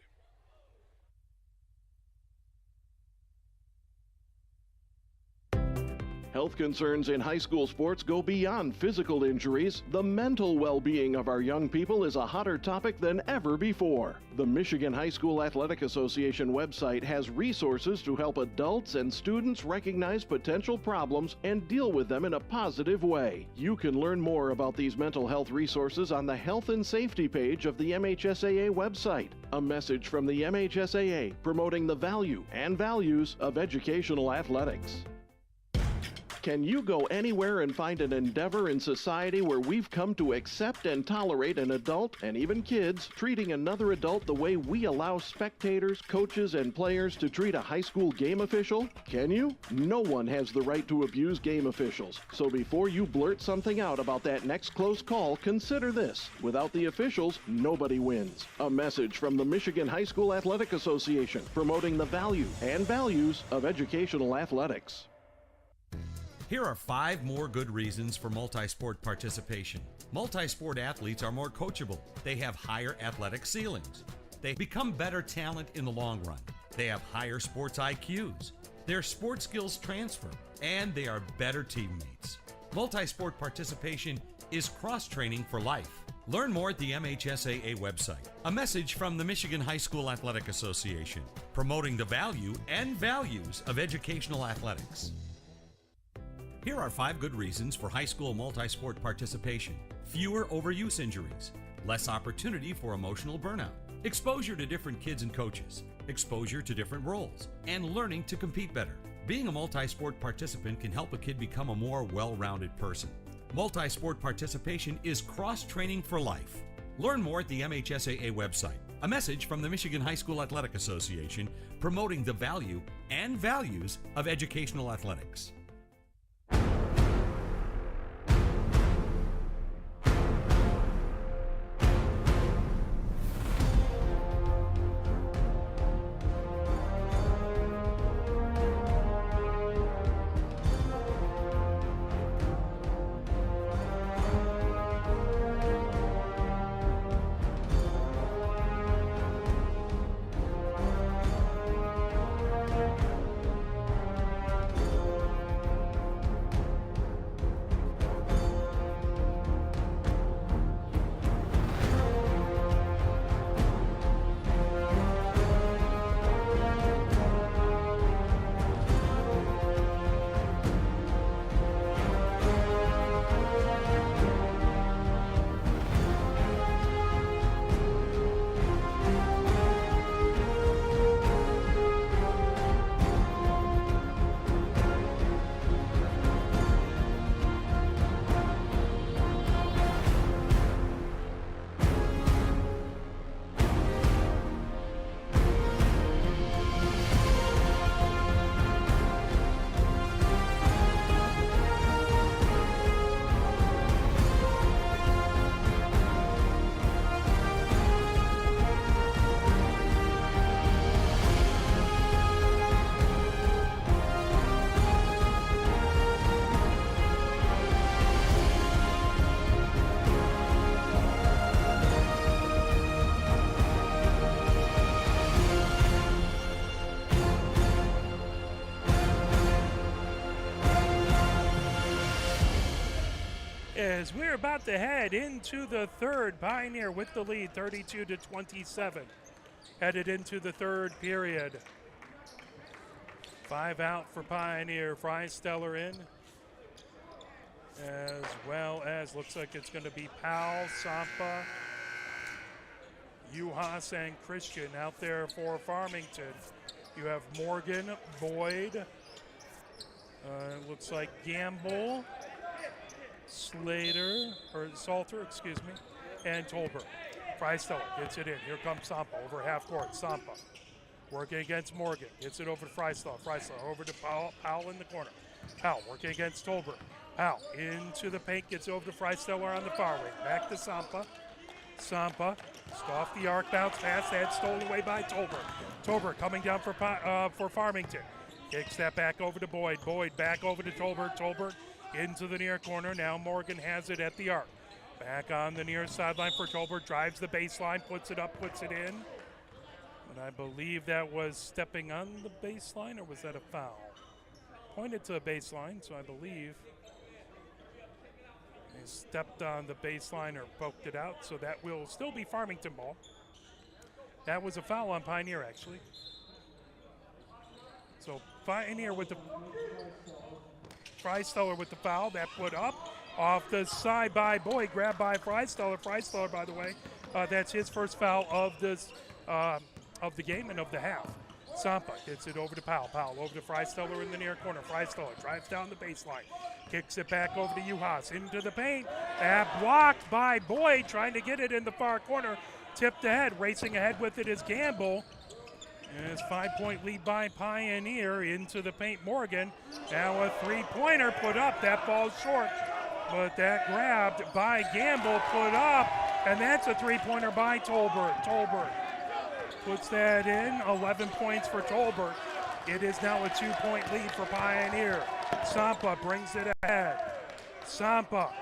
Health concerns in high school sports go beyond physical injuries. The mental well-being of our young people is a hotter topic than ever before. The Michigan High School Athletic Association website has resources to help adults and students recognize potential problems and deal with them in a positive way. You can learn more about these mental health resources on the Health and Safety page of the MHSAA website. A message from the MHSAA promoting the value and values of educational athletics. Can you go anywhere and find an endeavor in society where we've come to accept and tolerate an adult, and even kids, treating another adult the way we allow spectators, coaches, and players to treat a high school game official? Can you? No one has the right to abuse game officials. So before you blurt something out about that next close call, consider this. Without the officials, nobody wins. A message from the Michigan High School Athletic Association, promoting the value and values of educational athletics. Here are 5 more good reasons for multi-sport participation. Multi-sport athletes are more coachable. They have higher athletic ceilings. They become better talent in the long run. They have higher sports IQs. Their sports skills transfer, and they are better teammates. Multi-sport participation is cross-training for life. Learn more at the MHSAA website. A message from the Michigan High School Athletic Association, promoting the value and values of educational athletics. Here are 5 good reasons for high school multi-sport participation. Fewer overuse injuries, less opportunity for emotional burnout, exposure to different kids and coaches, exposure to different roles, and learning to compete better. Being a multi-sport participant can help a kid become a more well-rounded person. Multi-sport participation is cross-training for life. Learn more at the MHSAA website. A message from the Michigan High School Athletic Association, promoting the value and values of educational athletics. as we're about to head into the third. Pioneer with the lead, 32-27. Headed into the third period. 5 out for Pioneer. Freisteller in, as well as looks like it's going to be Powell, Sampa, Uhas, and Christian out there for Farmington. You have Morgan, Boyd, looks like Gamble, Salter, excuse me, and Tolbert. Freisteller gets it in. Here comes Sampa over half court. Sampa working against Morgan. Gets it over to Freisteller. Freisteller over to Powell in the corner. Powell working against Tolbert. Powell into the paint. Gets over to Freisteller on the far wing. Back to Sampa. Sampa just off the arc, bounce pass. That's stolen away by Tolbert. Tolbert coming down for Farmington. Kicks that back over to Boyd. Boyd back over to Tolbert. Tolbert into the near corner. Now Morgan has it at the arc. Back on the near sideline for Tolbert. Drives the baseline, puts it up, puts it in. And I believe that was stepping on the baseline, or was that a foul? Pointed to a baseline, so I believe he stepped on the baseline or poked it out, so that will still be Farmington ball. That was a foul on Pioneer, actually. So Pioneer with the Freisteller with the foul. That put up off the side by Boyd, grabbed by Freisteller. Freisteller, by the way, that's his first foul of this of the game and of the half. Sampa gets it over to Powell. Powell over to Freisteller in the near corner. Freisteller drives down the baseline. Kicks it back over to Uhas into the paint. Blocked by Boyd, trying to get it in the far corner. Tipped ahead, racing ahead with it is Gamble. And it's 5-point lead by Pioneer into the paint. Morgan now a three-pointer put up. That falls short, but that grabbed by Gamble, put up, and that's a three-pointer by Tolbert. Tolbert puts that in, 11 points for Tolbert. It is now a 2-point lead for Pioneer. Sampa brings it ahead. Sampa.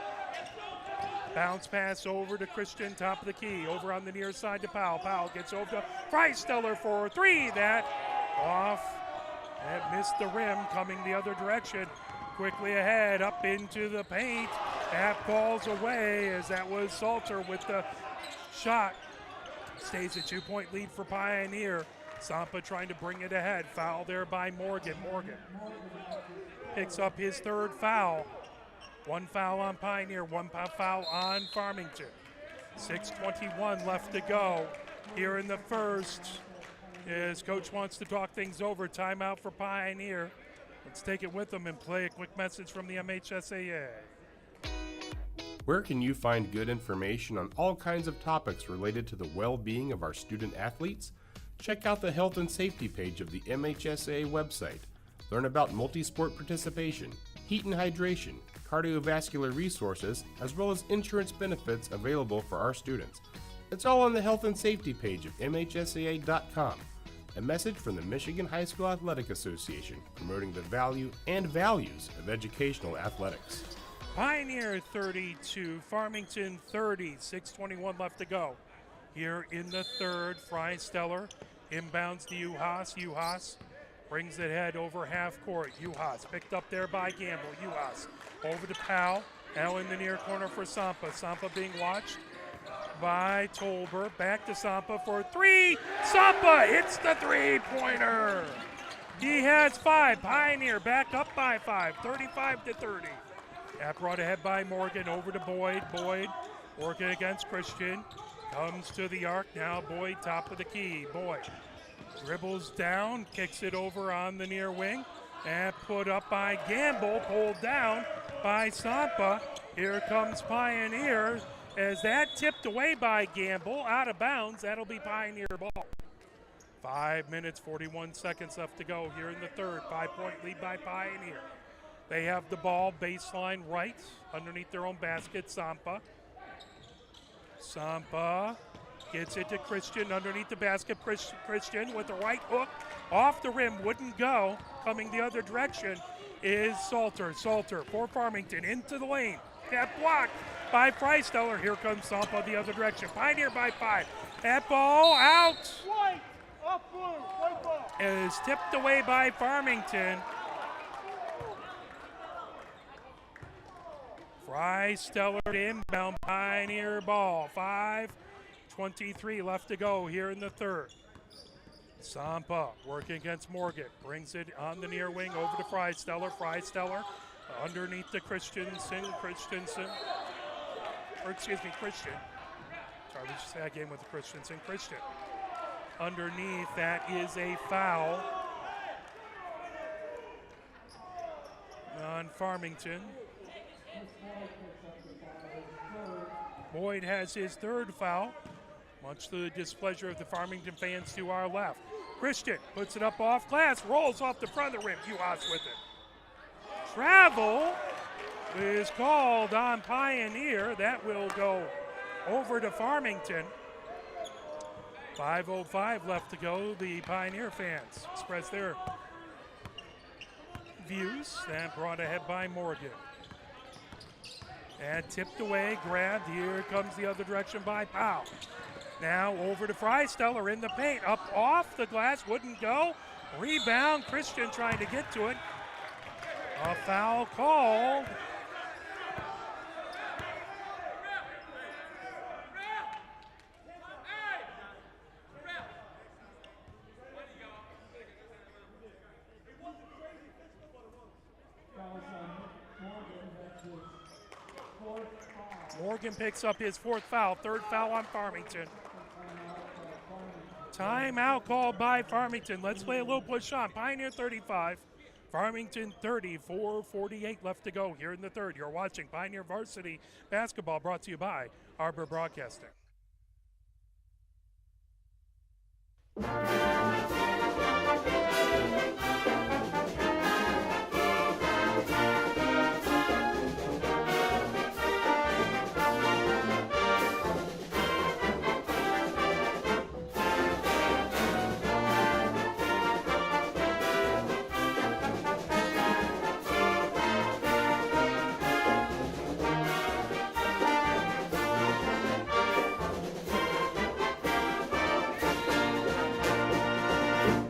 Bounce pass over to Christian, top of the key. Over on the near side to Powell. Powell gets over to Freisteller for 3. That off. That missed the rim, coming the other direction. Quickly ahead, up into the paint. That falls away as that was Salter with the shot. Stays a 2-point lead for Pioneer. Sampa trying to bring it ahead. Foul there by Morgan. Morgan picks up his third foul. 1 foul on Pioneer, 1 foul on Farmington. 6:21 left to go here in the first. As Coach wants to talk things over, timeout for Pioneer. Let's take it with them and play a quick message from the MHSAA. Where can you find good information on all kinds of topics related to the well-being of our student athletes? Check out the health and safety page of the MHSAA website. Learn about multi-sport participation, heat and hydration, cardiovascular resources, as well as insurance benefits available for our students. It's all on the health and safety page of MHSAA.com. A message from the Michigan High School Athletic Association, promoting the value and values of educational athletics. Pioneer 32, Farmington 30, 6:21 left to go. Here in the third, Freisteller inbounds to Uhas. Uhas brings it head over half court. Uhas picked up there by Gamble. Uhas over to Powell. Now in the near corner for Sampa. Sampa being watched by Tolbert. Back to Sampa for 3. Sampa hits the three-pointer. He has 5. Pioneer back up by 5, 35-30. That brought ahead by Morgan over to Boyd. Boyd working against Christian. Comes to the arc. Now Boyd top of the key. Boyd dribbles down, kicks it over on the near wing, and put up by Gamble, pulled down by Sampa. Here comes Pioneer as that tipped away by Gamble, out of bounds. That'll be Pioneer ball. 5 minutes, 41 seconds left to go here in the third. 5-point lead by Pioneer. They have the ball baseline right underneath their own basket. Sampa gets it to Christian underneath the basket. Christian with the right hook off the rim, wouldn't go. Coming the other direction is Salter. Salter for Farmington into the lane. That blocked by Freisteller. Here comes Sampa the other direction. Pioneer by 5. That ball out. White, off blue, white ball. Is tipped away by Farmington. Stellar inbound, Pioneer ball. 5:23 left to go here in the third. Sampa working against Morgan, brings it on the near wing over to Stellar. Stellar underneath to Christian. Christian. Sorry, we just had a game with the Christian. Underneath, that is a foul on Farmington. Boyd has his third foul, much to the displeasure of the Farmington fans to our left. Christian puts it up off glass, rolls off the front of the rim. Uhas with it. Travel is called on Pioneer. That will go over to Farmington. 5:05 left to go. The Pioneer fans express their views. That brought ahead by Morgan. And tipped away, grabbed. Here comes the other direction by Powell. Now over to Stellar in the paint. Up off the glass, wouldn't go. Rebound, Christian trying to get to it. A foul called. Morgan picks up his fourth foul, third foul on Farmington. Timeout called by Farmington. Let's play a little push on. Pioneer 35, Farmington 30, 4:48 left to go here in the third. You're watching Pioneer Varsity Basketball, brought to you by Arbor Broadcasting.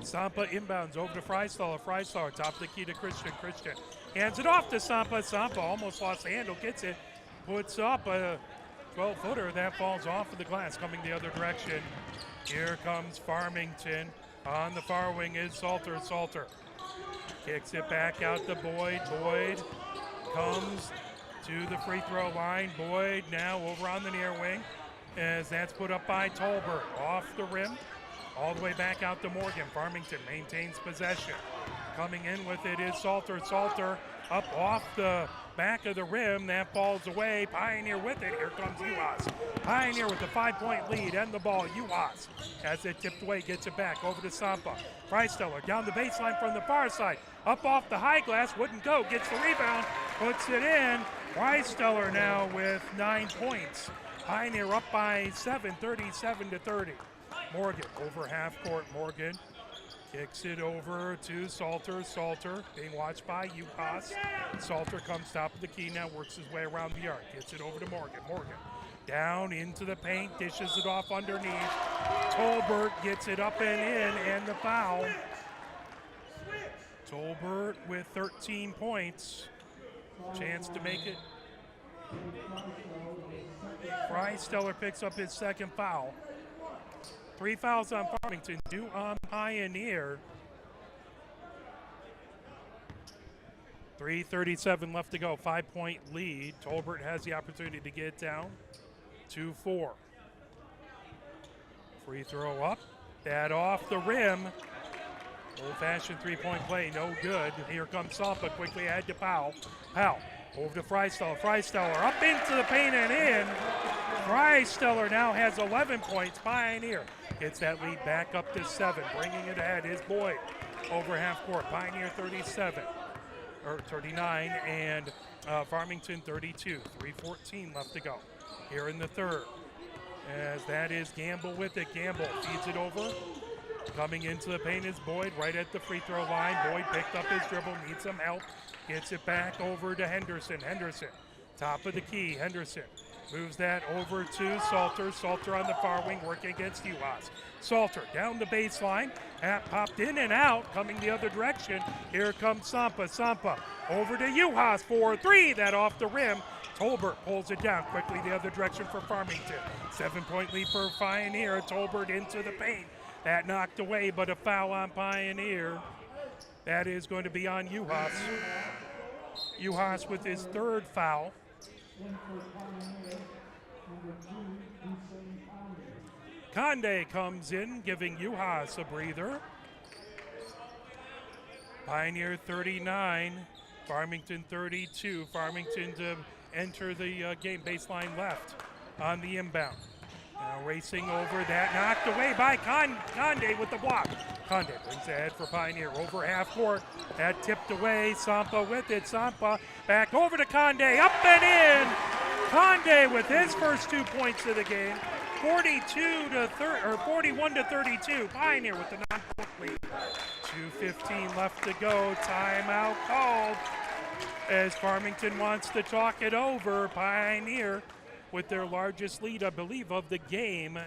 Sampa inbounds over to Stellar, top of the key to Christian. Hands it off to Sampa. Sampa almost lost the handle, gets it, puts up a 12-footer. That falls off of the glass, coming the other direction. Here comes Farmington. On the far wing is Salter. Kicks it back out to Boyd. Boyd comes to the free throw line. Boyd now over on the near wing, as that's put up by Tolbert. Off the rim. All the way back out to Morgan. Farmington maintains possession. Coming in with it is Salter. Salter up off the back of the rim. That ball's away. Pioneer with it. Here comes Uhas. Pioneer with a 5-point lead and the ball. Uhas has it tipped away. Gets it back over to Sampa. Stellar down the baseline from the far side. Up off the high glass. Wouldn't go. Gets the rebound. Puts it in. Stellar now with 9 points. Pioneer up by 7, 37-30. Morgan over half court. Morgan kicks it over to Salter. Salter being watched by Uhas. Salter comes top of the key now, works his way around the arc. Gets it over to Morgan. Morgan down into the paint, dishes it off underneath. Tolbert gets it up and in, and the foul. Tolbert with 13 points. Chance to make it. Stellar picks up his second foul. 3 fouls on Farmington, 2 on Pioneer. 3:37 left to go, 5-point lead. Tolbert has the opportunity to get it down. 2-4. Free throw up, that off the rim. Old-fashioned 3-point play, no good. Here comes Salpa, quickly ahead to Powell. Powell over to Stellar up into the paint and in. Stellar now has 11 points. Pioneer gets that lead back up to 7. Bringing it ahead is Boyd over half court. Pioneer 39 and Farmington 32. 3:14 left to go here in the third. As that is Gamble with it. Gamble feeds it over. Coming into the paint is Boyd right at the free throw line. Boyd picked up his dribble, needs some help. Gets it back over to Henderson. Henderson, top of the key. Henderson Moves that over to Salter. Salter on the far wing working against Uhas. Salter down the baseline. That popped in and out, coming the other direction. Here comes Sampa. Sampa over to Uhas for 3. That off the rim. Tolbert pulls it down quickly the other direction for Farmington. 7-point lead for Pioneer. Tolbert into the paint. That knocked away, but a foul on Pioneer. That is going to be on Uhas. Uhas with his 3rd foul. Conde comes in, giving Uhas a breather. Pioneer 39, Farmington 32. Farmington to enter the game baseline left on the inbound. Now racing over that, knocked away by Conde with the block. Conde brings ahead for Pioneer over half court. That tipped away, Sampa with it. Sampa back over to Conde, up and in. Conde with his first 2 points of the game. 41 to 32. Pioneer with the 9-point lead. 2:15 left to go. Timeout called as Farmington wants to talk it over. Pioneer with their largest lead, I believe, of the game.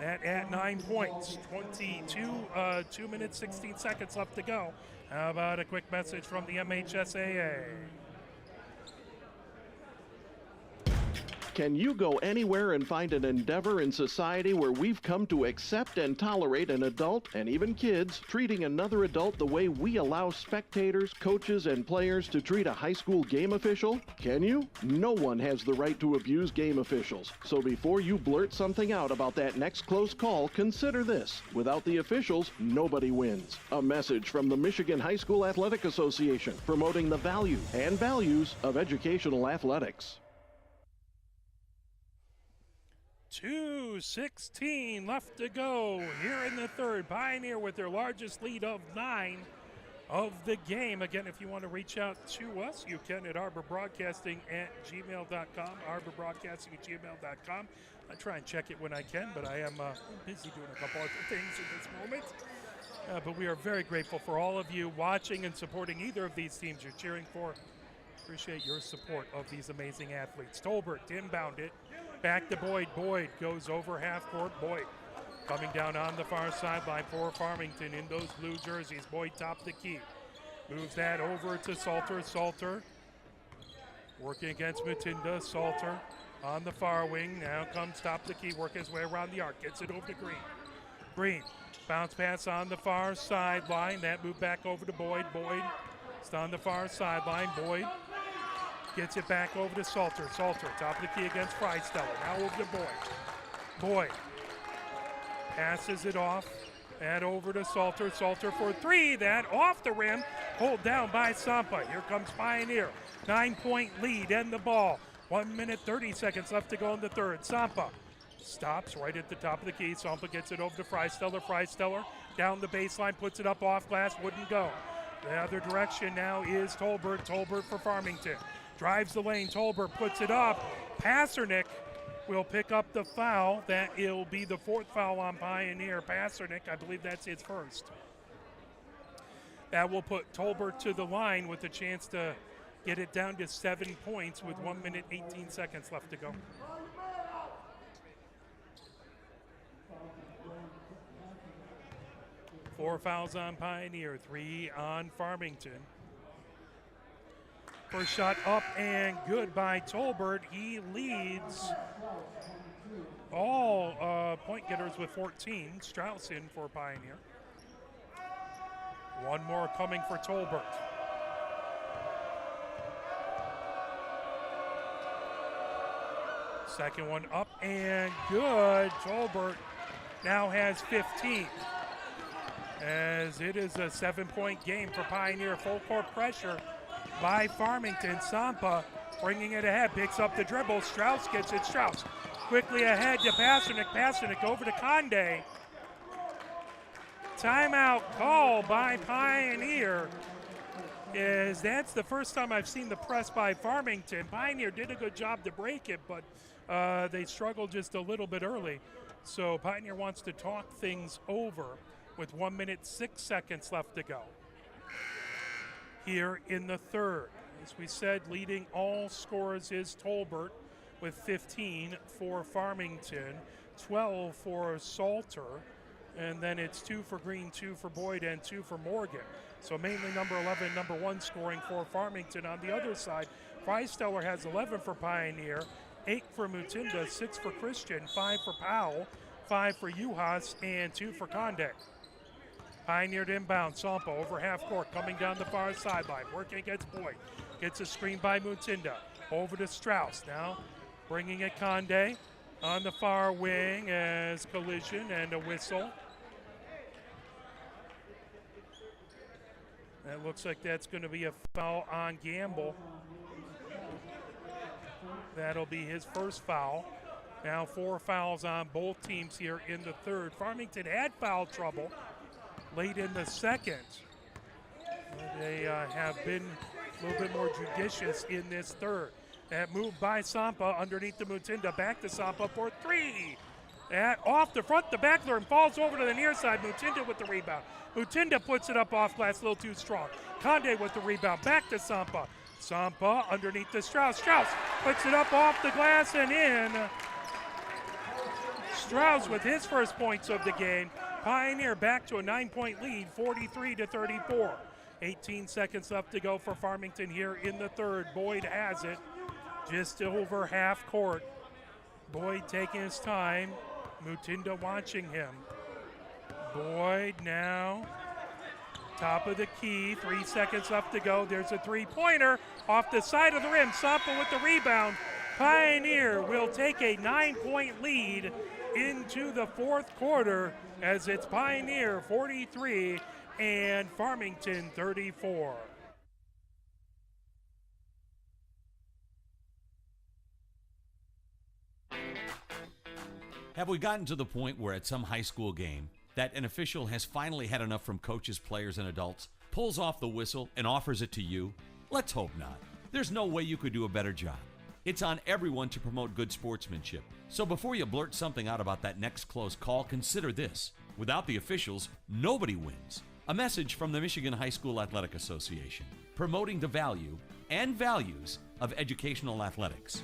That at 9 points. 2 minutes, 16 seconds left to go. How about a quick message from the MHSAA? Can you go anywhere and find an endeavor in society where we've come to accept and tolerate an adult, and even kids, treating another adult the way we allow spectators, coaches, and players to treat a high school game official? Can you? No one has the right to abuse game officials. So before you blurt something out about that next close call, consider this. Without the officials, nobody wins. A message from the Michigan High School Athletic Association, promoting the value and values of educational athletics. 2:16 left to go here in the third. Pioneer with their largest lead of 9 of the game. Again, if you want to reach out to us, you can at arborbroadcasting@gmail.com, arborbroadcasting@gmail.com. I try and check it when I can, but I am busy doing a couple other things at this moment. But we are very grateful for all of you watching and supporting either of these teams you're cheering for. Appreciate your support of these amazing athletes. Tolbert to inbound it. Back to Boyd. Boyd goes over half court. Boyd coming down on the far sideline for Farmington in those blue jerseys. Boyd top the key. Moves that over to Salter. Salter working against Matinda. Salter on the far wing. Now comes top the key. Working his way around the arc. Gets it over to Green. Green. Bounce pass on the far sideline. That move back over to Boyd. Boyd is on the far sideline. Boyd gets it back over to Salter. Salter, top of the key against Freisteller. Now over to Boyd. Boyd passes it off. And over to Salter. Salter for 3. That off the rim. Pulled down by Sampa. Here comes Pioneer. 9-point lead and the ball. 1 minute, 30 seconds left to go in the third. Sampa stops right at the top of the key. Sampa gets it over to Freisteller. Freisteller down the baseline. Puts it up off glass. Wouldn't go. The other direction now is Tolbert. Tolbert for Farmington. Drives the lane. Tolbert puts it up. Passernick will pick up the foul. That will be the 4th foul on Pioneer. Passernick, I believe that's his first. That will put Tolbert to the line with a chance to get it down to 7 points with 1 minute, 18 seconds left to go. Four fouls on Pioneer, 3 on Farmington. First shot up and good by Tolbert. He leads all point getters with 14. Strauss in for Pioneer. One more coming for Tolbert. Second one up and good. Tolbert now has 15. As it is a 7-point game for Pioneer. Full court pressure by Farmington. Sampa bringing it ahead, picks up the dribble. Strauss gets it. Strauss quickly ahead to Passernick. Passernick over to Conde. Timeout call by Pioneer. That's the first time I've seen the press by Farmington. Pioneer did a good job to break it, but they struggled just a little bit early. So Pioneer wants to talk things over with 1 minute, 6 seconds left to go here in the third. As we said, leading all scorers is Tolbert with 15 for Farmington, 12 for Salter, and then it's 2 for Green, 2 for Boyd, and 2 for Morgan. So mainly number 11, number 1 scoring for Farmington. On the other side, Freisteller has 11 for Pioneer, 8 for Mutinda, 6 for Christian, 5 for Powell, 5 for Uhas, and 2 for Conde. Pioneer to inbound, Sampa over half court, coming down the far sideline, working against Boyd. Gets a screen by Mutinda, over to Strauss. Now bringing it Conde on the far wing as collision and a whistle. That looks like that's going to be a foul on Gamble. That'll be his first foul. Now 4 fouls on both teams here in the third. Farmington had foul trouble late in the second. They have been a little bit more judicious in this third. That move by Sampa underneath the Mutinda. Back to Sampa for 3. That off the front, the back and falls over to the near side. Mutinda with the rebound. Mutinda puts it up off glass, a little too strong. Conde with the rebound. Back to Sampa. Sampa underneath the Strauss. Strauss puts it up off the glass and in. Strauss with his first points of the game. Pioneer back to a 9-point lead, 43-34. 18 seconds left to go for Farmington here in the third. Boyd has it just over half court. Boyd taking his time. Mutinda watching him. Boyd now top of the key. 3 seconds left to go. There's a three-pointer off the side of the rim. Sampa with the rebound. Pioneer will take a 9-point lead into the fourth quarter as it's Pioneer 43 and Farmington 34. Have we gotten to the point where at some high school game that an official has finally had enough from coaches, players, and adults, pulls off the whistle, and offers it to you? Let's hope not. There's no way you could do a better job. It's on everyone to promote good sportsmanship. So before you blurt something out about that next close call, consider this. Without the officials, nobody wins. A message from the Michigan High School Athletic Association, promoting the value and values of educational athletics.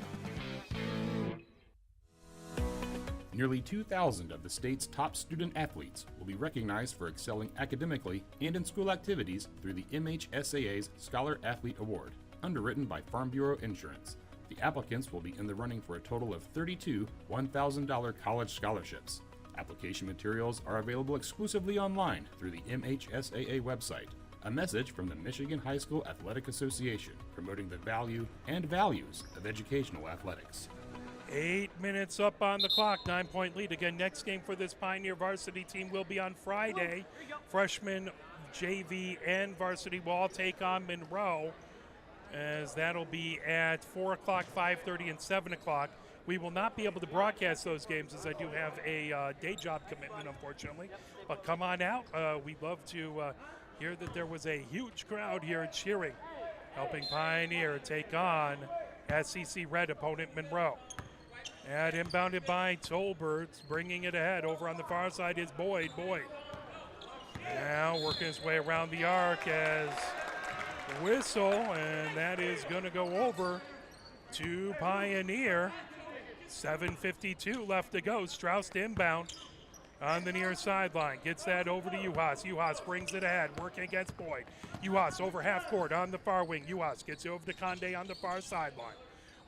Nearly 2,000 of the state's top student athletes will be recognized for excelling academically and in school activities through the MHSAA's Scholar Athlete Award, underwritten by Farm Bureau Insurance. The applicants will be in the running for a total of 32 $1,000 college scholarships. Application materials are available exclusively online through the MHSAA website. A message from the Michigan High School Athletic Association, promoting the value and values of educational athletics. 8 minutes up on the clock, 9-point lead. Again, next game for this Pioneer varsity team will be on Friday. Freshman, JV, and varsity will all take on Monroe, as that'll be at 4 o'clock, 5:30, and 7 o'clock. We will not be able to broadcast those games as I do have a day job commitment, unfortunately. But come on out. We'd love to hear that there was a huge crowd here cheering, helping Pioneer take on SEC Red opponent Monroe. And inbounded by Tolbert, bringing it ahead. Over on the far side is Boyd. Boyd now working his way around the arc as whistle, and that is going to go over to Pioneer. 7:52 left to go. Strauss to inbound on the near sideline. Gets that over to Uhas. Uhas brings it ahead, working against Boyd. Uhas over half court on the far wing. Uhas gets it over to Conde on the far sideline.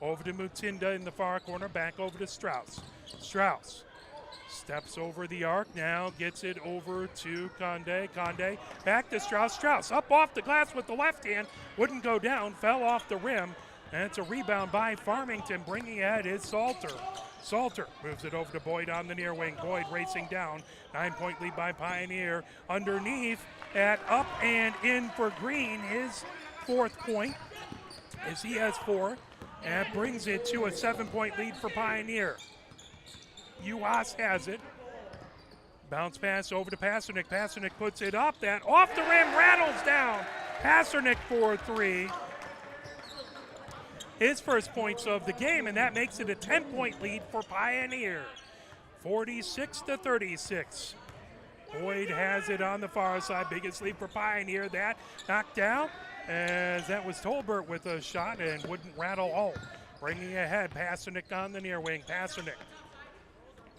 Over to Mutinda in the far corner, back over to Strauss. Strauss steps over the arc, now gets it over to Conde. Conde back to Strauss. Strauss up off the glass with the left hand, wouldn't go down, fell off the rim, and it's a rebound by Farmington. Bringing ahead is Salter. Salter moves it over to Boyd on the near wing. Boyd racing down, 9-point lead by Pioneer. Underneath at up and in for Green, his fourth point, as he has 4. And brings it to a 7-point lead for Pioneer. Uhas has it. Bounce pass over to Pasternak. Pasternak puts it up. That off the rim, rattles down. Pasternak for 3. His first points of the game, and that makes it a 10-point lead for Pioneer. 46-36. Boyd has it on the far side. Biggest lead for Pioneer. That knocked down, as that was Tolbert with a shot and wouldn't rattle home. bringing ahead. Pasternak on the near wing. Pasternak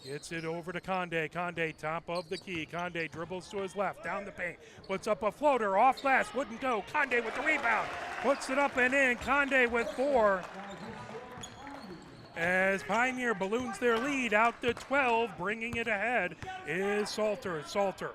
gets it over to Conde. Conde, top of the key. Conde dribbles to his left, down the paint. Puts up a floater, off glass, wouldn't go. Conde with the rebound. Puts it up and in. Conde with 4. As Pioneer balloons their lead out to 12, bringing it ahead is Salter. Salter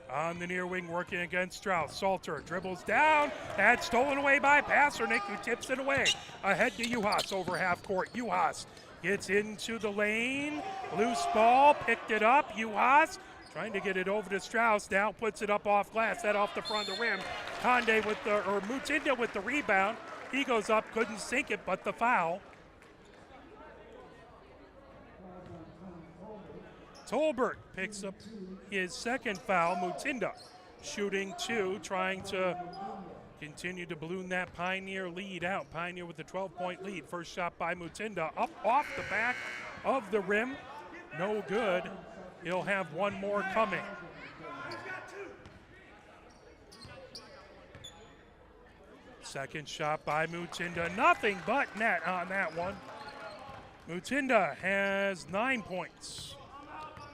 on the near wing working against Strauss. Salter dribbles down. That's stolen away by Pasternak, who tips it away. Ahead to Juhas over half court. Juhas gets into the lane. Loose ball, picked it up. Juhas trying to get it over to Strauss. Now puts it up off glass. That off the front of the rim. Conde with the, or Mutinda with the rebound. He goes up, couldn't sink it, but the foul. Tolbert picks up his second foul. Mutinda shooting 2, trying to continue to balloon that Pioneer lead out. Pioneer with a 12-point lead. First shot by Mutinda, up off the back of the rim. No good. He'll have one more coming. Second shot by Mutinda. Nothing but net on that one. Mutinda has 9 points.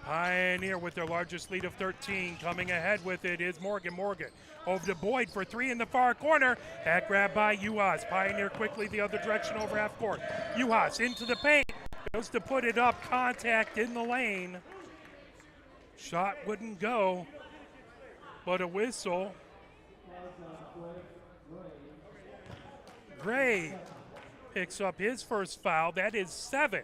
Pioneer with their largest lead of 13. Coming ahead with it is Morgan. Morgan over to Boyd for 3 in the far corner. That grab by Juhas. Pioneer quickly the other direction over half court. Juhas into the paint. Goes to put it up. Contact in the lane. Shot wouldn't go, but a whistle. Gray picks up his first foul. That is 7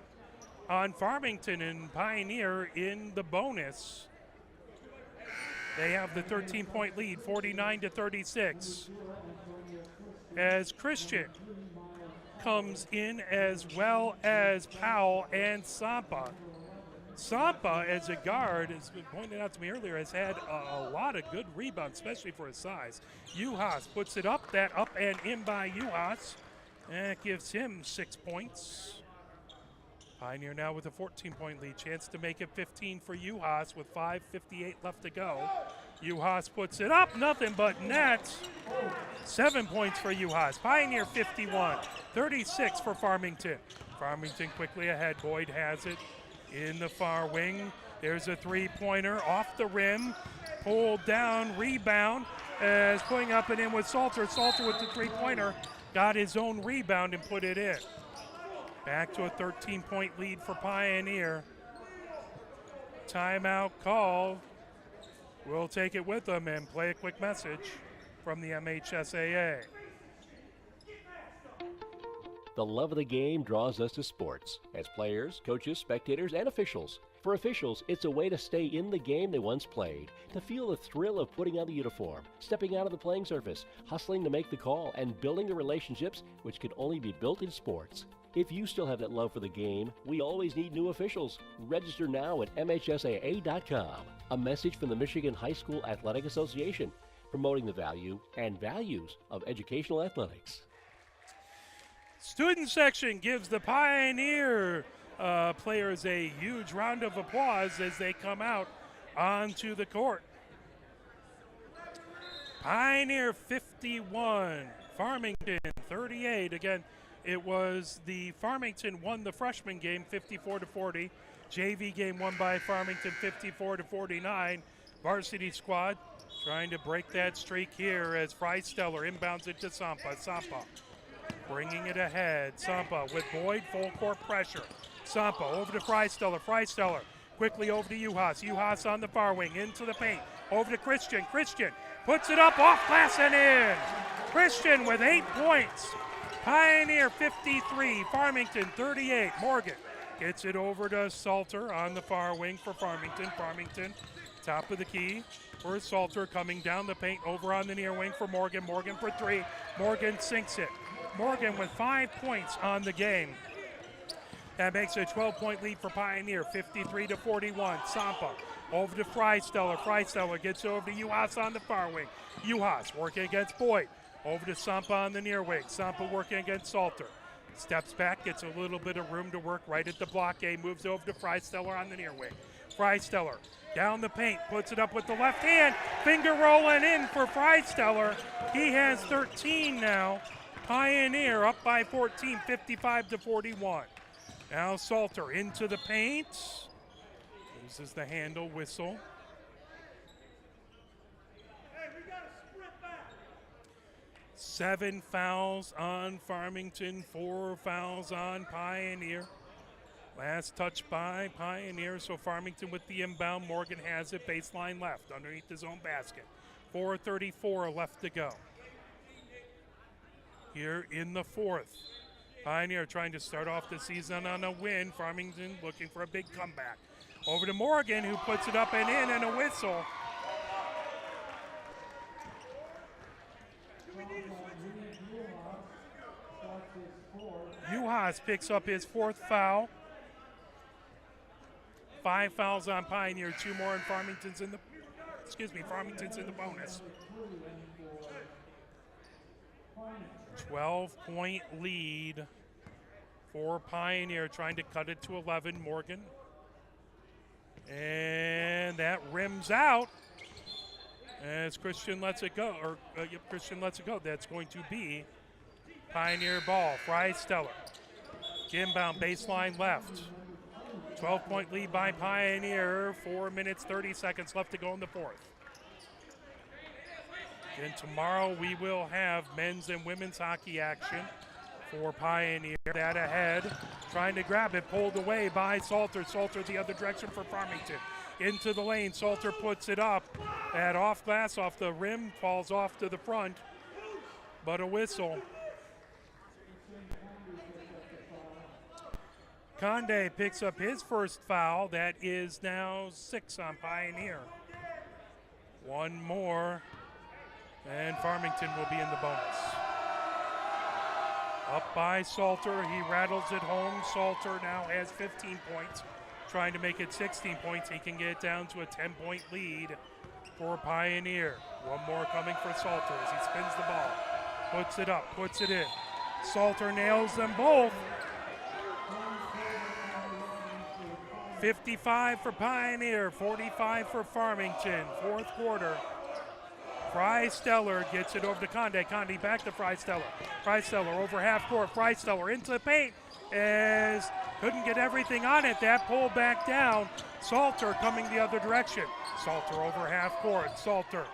on Farmington, and Pioneer in the bonus. They have the 13-point lead, 49-36. As Christian comes in, as well as Powell and Sampa. Sampa, as a guard, as been pointed out to me earlier, has had a lot of good rebounds, especially for his size. Juhas puts it up, that up and in by Juhas. That gives him 6 points. Pioneer now with a 14-point lead. Chance to make it 15 for Juhas with 5:58 left to go. Juhas puts it up, nothing but net. 7 points for Juhas. Pioneer 51, 36 for Farmington. Farmington quickly ahead. Boyd has it in the far wing. There's a three-pointer off the rim. Pulled down, rebound. As putting up and in with Salter. Salter with the three-pointer. Got his own rebound and put it in. Back to a 13-point lead for Pioneer. Timeout call. We'll take it with them and play a quick message from the MHSAA. The love of the game draws us to sports, as players, coaches, spectators, and officials. For officials, it's a way to stay in the game they once played, to feel the thrill of putting on the uniform, stepping out of the playing surface, hustling to make the call, and building the relationships which can only be built in sports. If you still have that love for the game, we always need new officials. Register now at MHSAA.com. A message from the Michigan High School Athletic Association, promoting the value and values of educational athletics. Student section gives the Pioneer players a huge round of applause as they come out onto the court. Pioneer 51, Farmington 38. Again, it was the Farmington won the freshman game 54-40. JV game won by Farmington 54-49. Varsity squad trying to break that streak here as Freisteller inbounds it to Sampa. Sampa bringing it ahead. Sampa with Boyd, full court pressure. Sampa over to Freisteller. Freisteller quickly over to Juhas. Juhas on the far wing, into the paint. Over to Christian. Christian puts it up off glass and in. Christian with 8 points. Pioneer 53, Farmington 38. Morgan gets it over to Salter on the far wing for Farmington. Farmington, top of the key for Salter, coming down the paint over on the near wing for Morgan. Morgan for 3. Morgan sinks it. Morgan with 5 points on the game. That makes a 12-point lead for Pioneer, 53-41. Sampa over to Freisteller. Freisteller gets over to Juhas on the far wing. Juhas working against Boyd. Over to Sampa on the near wing. Sampa working against Salter. Steps back, gets a little bit of room to work right at the block A. Moves over to Freisteller on the near wing. Freisteller down the paint, puts it up with the left hand. Finger rolling in for Freisteller. He has 13 now. Pioneer up by 14, 55-41. Now Salter into the paint. Loses the handle, whistle. 7 fouls on Farmington, 4 fouls on Pioneer. Last touch by Pioneer, so Farmington with the inbound. Morgan has it, baseline left, underneath his own basket. 4:34 left to go. Here in the fourth. Pioneer trying to start off the season on a win. Farmington looking for a big comeback. Over to Morgan, who puts it up and in, and a whistle. Juhas picks up his 4th foul. 5 fouls on Pioneer, 2 more, and Farmington's in the bonus. 12-point lead for Pioneer, trying to cut it to 11. Morgan. And that rims out as Christian lets it go. Christian lets it go. That's going to be Pioneer ball. Freisteller. Inbound, baseline left. 12-point lead by Pioneer. 4 minutes, 30 seconds left to go in the fourth. And tomorrow we will have men's and women's hockey action for Pioneer. That ahead, trying to grab it, pulled away by Salter. Salter the other direction for Farmington. Into the lane, Salter puts it up. At off glass, off the rim, falls off to the front, but a whistle. Conde picks up his first foul. That is now 6 on Pioneer. 1 more, and Farmington will be in the bonus. Up by Salter, he rattles it home. Salter now has 15 points, trying to make it 16 points. He can get it down to a 10-point lead for Pioneer. 1 more coming for Salter as he spins the ball. Puts it up, puts it in. Salter nails them both. 55 for Pioneer, 45 for Farmington. 4th quarter. Freisteller gets it over to Conde. Conde back to Freisteller. Freisteller over half court. Freisteller into the paint as couldn't get everything on it. That pulled back down. Salter coming the other direction. Salter over half court. Salter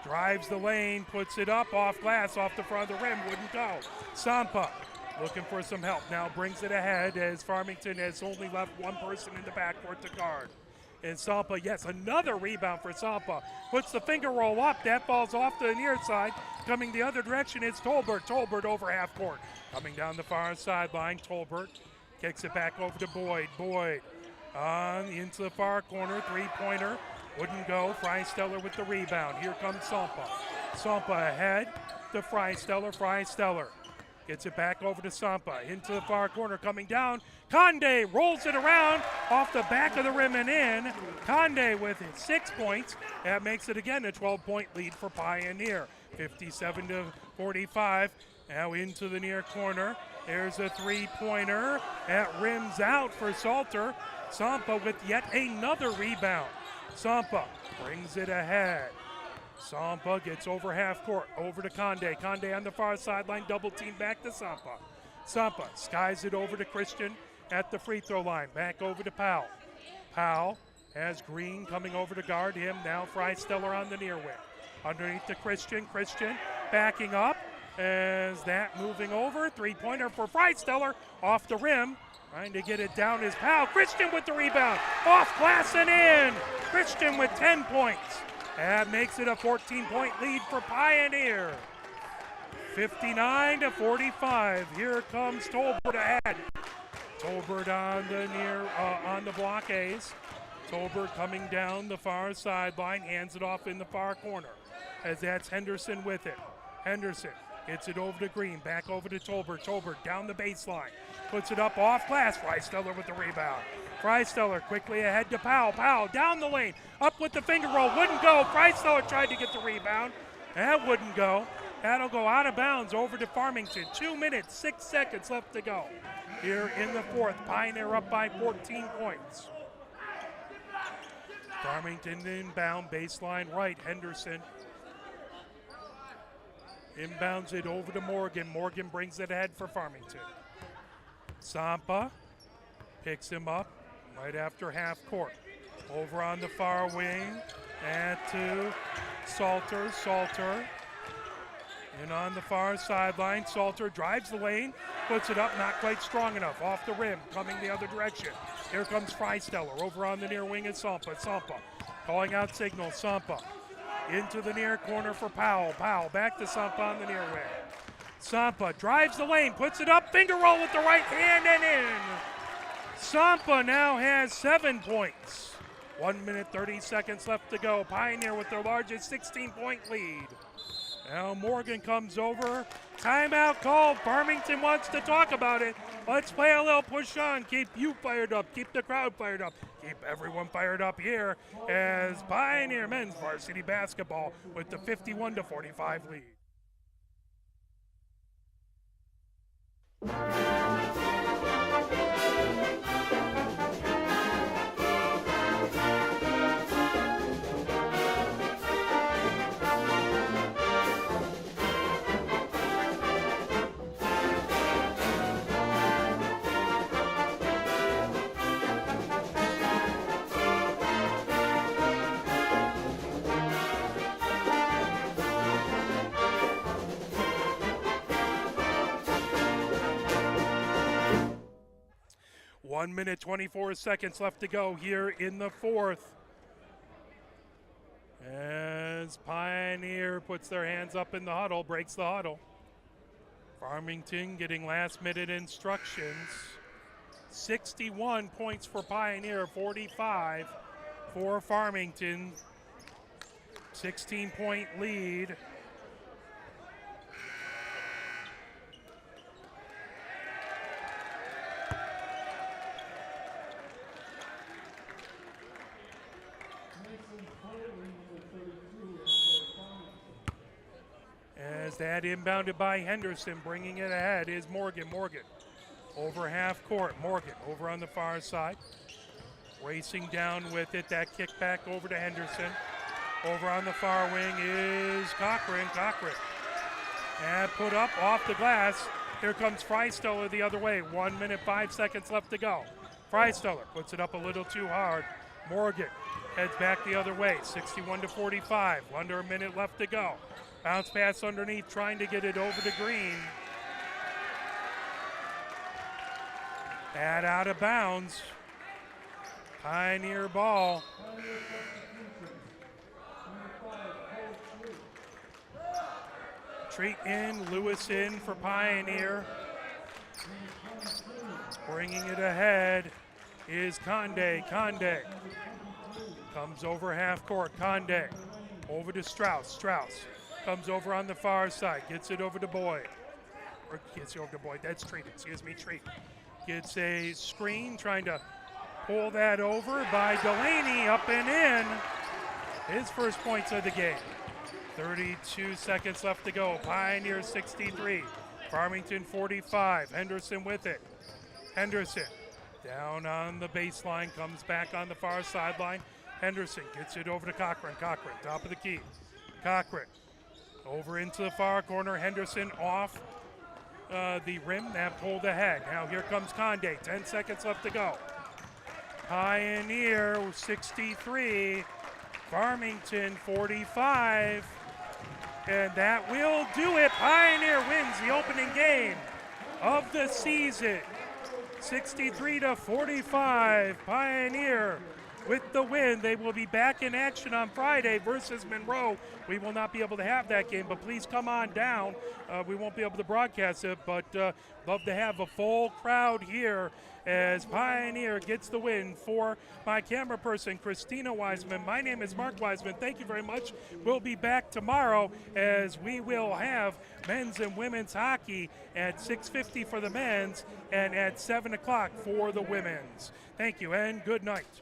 drives the lane, puts it up off glass, off the front of the rim. Wouldn't go. Sampa looking for some help. Now brings it ahead as Farmington has only left 1 person in the backcourt to guard. And Sampa, yes, another rebound for Sampa. Puts the finger roll up. That falls off to the near side. Coming the other direction, it's Tolbert. Tolbert over half court. Coming down the far sideline, Tolbert kicks it back over to Boyd. Boyd into the far corner. 3-pointer. Wouldn't go. Freisteller with the rebound. Here comes Sampa. Sampa ahead to Freisteller. Freisteller gets it back over to Sampa. Into the far corner, coming down. Conde rolls it around off the back of the rim and in. Conde with 6 points. That makes it again a 12-point lead for Pioneer. 57-45. Now into the near corner. There's a 3-pointer. That rims out for Salter. Sampa with yet another rebound. Sampa brings it ahead. Sampa gets over half court, over to Conde. Conde on the far sideline, double team back to Sampa. Sampa skies it over to Christian at the free throw line. Back over to Powell. Powell has Green coming over to guard him. Now Freisteller on the near wing. Underneath to Christian. Christian backing up as that moving over. 3-pointer for Freisteller off the rim. Trying to get it down is Powell. Christian with the rebound. Off glass and in. Christian with 10 points. That makes it a 14-point lead for Pioneer. 59-45. Here comes Tolbert ahead. Tolbert on the block A's. Tolbert coming down the far sideline, hands it off in the far corner. As that's Henderson with it. Henderson gets it over to Green, back over to Tolbert. Tolbert down the baseline, puts it up off glass. Freisteller with the rebound. Freisteller quickly ahead to Powell. Powell down the lane, up with the finger roll, wouldn't go. Freisteller tried to get the rebound. That wouldn't go. That'll go out of bounds over to Farmington. 2 minutes, 6 seconds left to go. Here in the fourth, Pioneer up by 14 points. Farmington inbound, baseline right, Henderson. Inbounds it over to Morgan. Morgan brings it ahead for Farmington. Sampa picks him up right after half court. Over on the far wing and to Salter. Salter in on the far sideline. Salter drives the lane, puts it up, not quite strong enough. Off the rim, coming the other direction. Here comes Freisteller. Over on the near wing is Sampa. Sampa calling out signal. Sampa into the near corner for Powell. Powell back to Sampa on the near wing. Sampa drives the lane, puts it up, finger roll with the right hand and in. Sampa now has 7 points. 1 minute, 30 seconds left to go. Pioneer with their largest 16-point lead. Now Morgan comes over. Timeout called. Farmington wants to talk about it. Let's play a little push on. Keep you fired up. Keep the crowd fired up. Keep everyone fired up here as Pioneer men's varsity basketball with the 51-45 lead. One minute, 24 seconds left to go here in the fourth. As Pioneer puts their hands up in the huddle, breaks the huddle. Farmington getting last minute instructions. 61 points for Pioneer, 45 for Farmington. 16-point lead. As that inbounded by Henderson, bringing it ahead is Morgan. Morgan over half court. Morgan over on the far side. Racing down with it. That kick back over to Henderson. Over on the far wing is Cochran. Cochran. And put up off the glass. Here comes Freisteller the other way. 1 minute, 5 seconds left to go. Freisteller puts it up a little too hard. Morgan heads back the other way. 61-45. Under a minute left to go. Bounce pass underneath, trying to get it over to Green. That out of bounds. Pioneer ball. Treat in, Lewis in for Pioneer. Bringing it ahead is Conde. Conde comes over half court. Conde over to Strauss. Strauss comes over on the far side, gets it over to Boyd. Or gets it over to Boyd, that's Treat, excuse me, Treat. Gets a screen, trying to pull that over by Delaney, up and in. His first points of the game. 32 seconds left to go. Pioneer 63, Farmington 45. Henderson with it. Henderson down on the baseline, comes back on the far sideline. Henderson gets it over to Cochran. Cochran, top of the key. Cochran over into the far corner. Henderson off the rim. That pulled ahead. Now here comes Conde. 10 seconds left to go. Pioneer 63. Farmington 45. And that will do it. Pioneer wins the opening game of the season. 63-45. Pioneer with the win. They will be back in action on Friday versus Monroe. We will not be able to have that game, but please come on down. We won't be able to broadcast it, but love to have a full crowd here as Pioneer gets the win. For my camera person, Christina Wiseman, my name is Mark Wiseman. Thank you very much. We'll be back tomorrow as we will have men's and women's hockey at 6:50 for the men's and at 7 o'clock for the women's. Thank you and good night.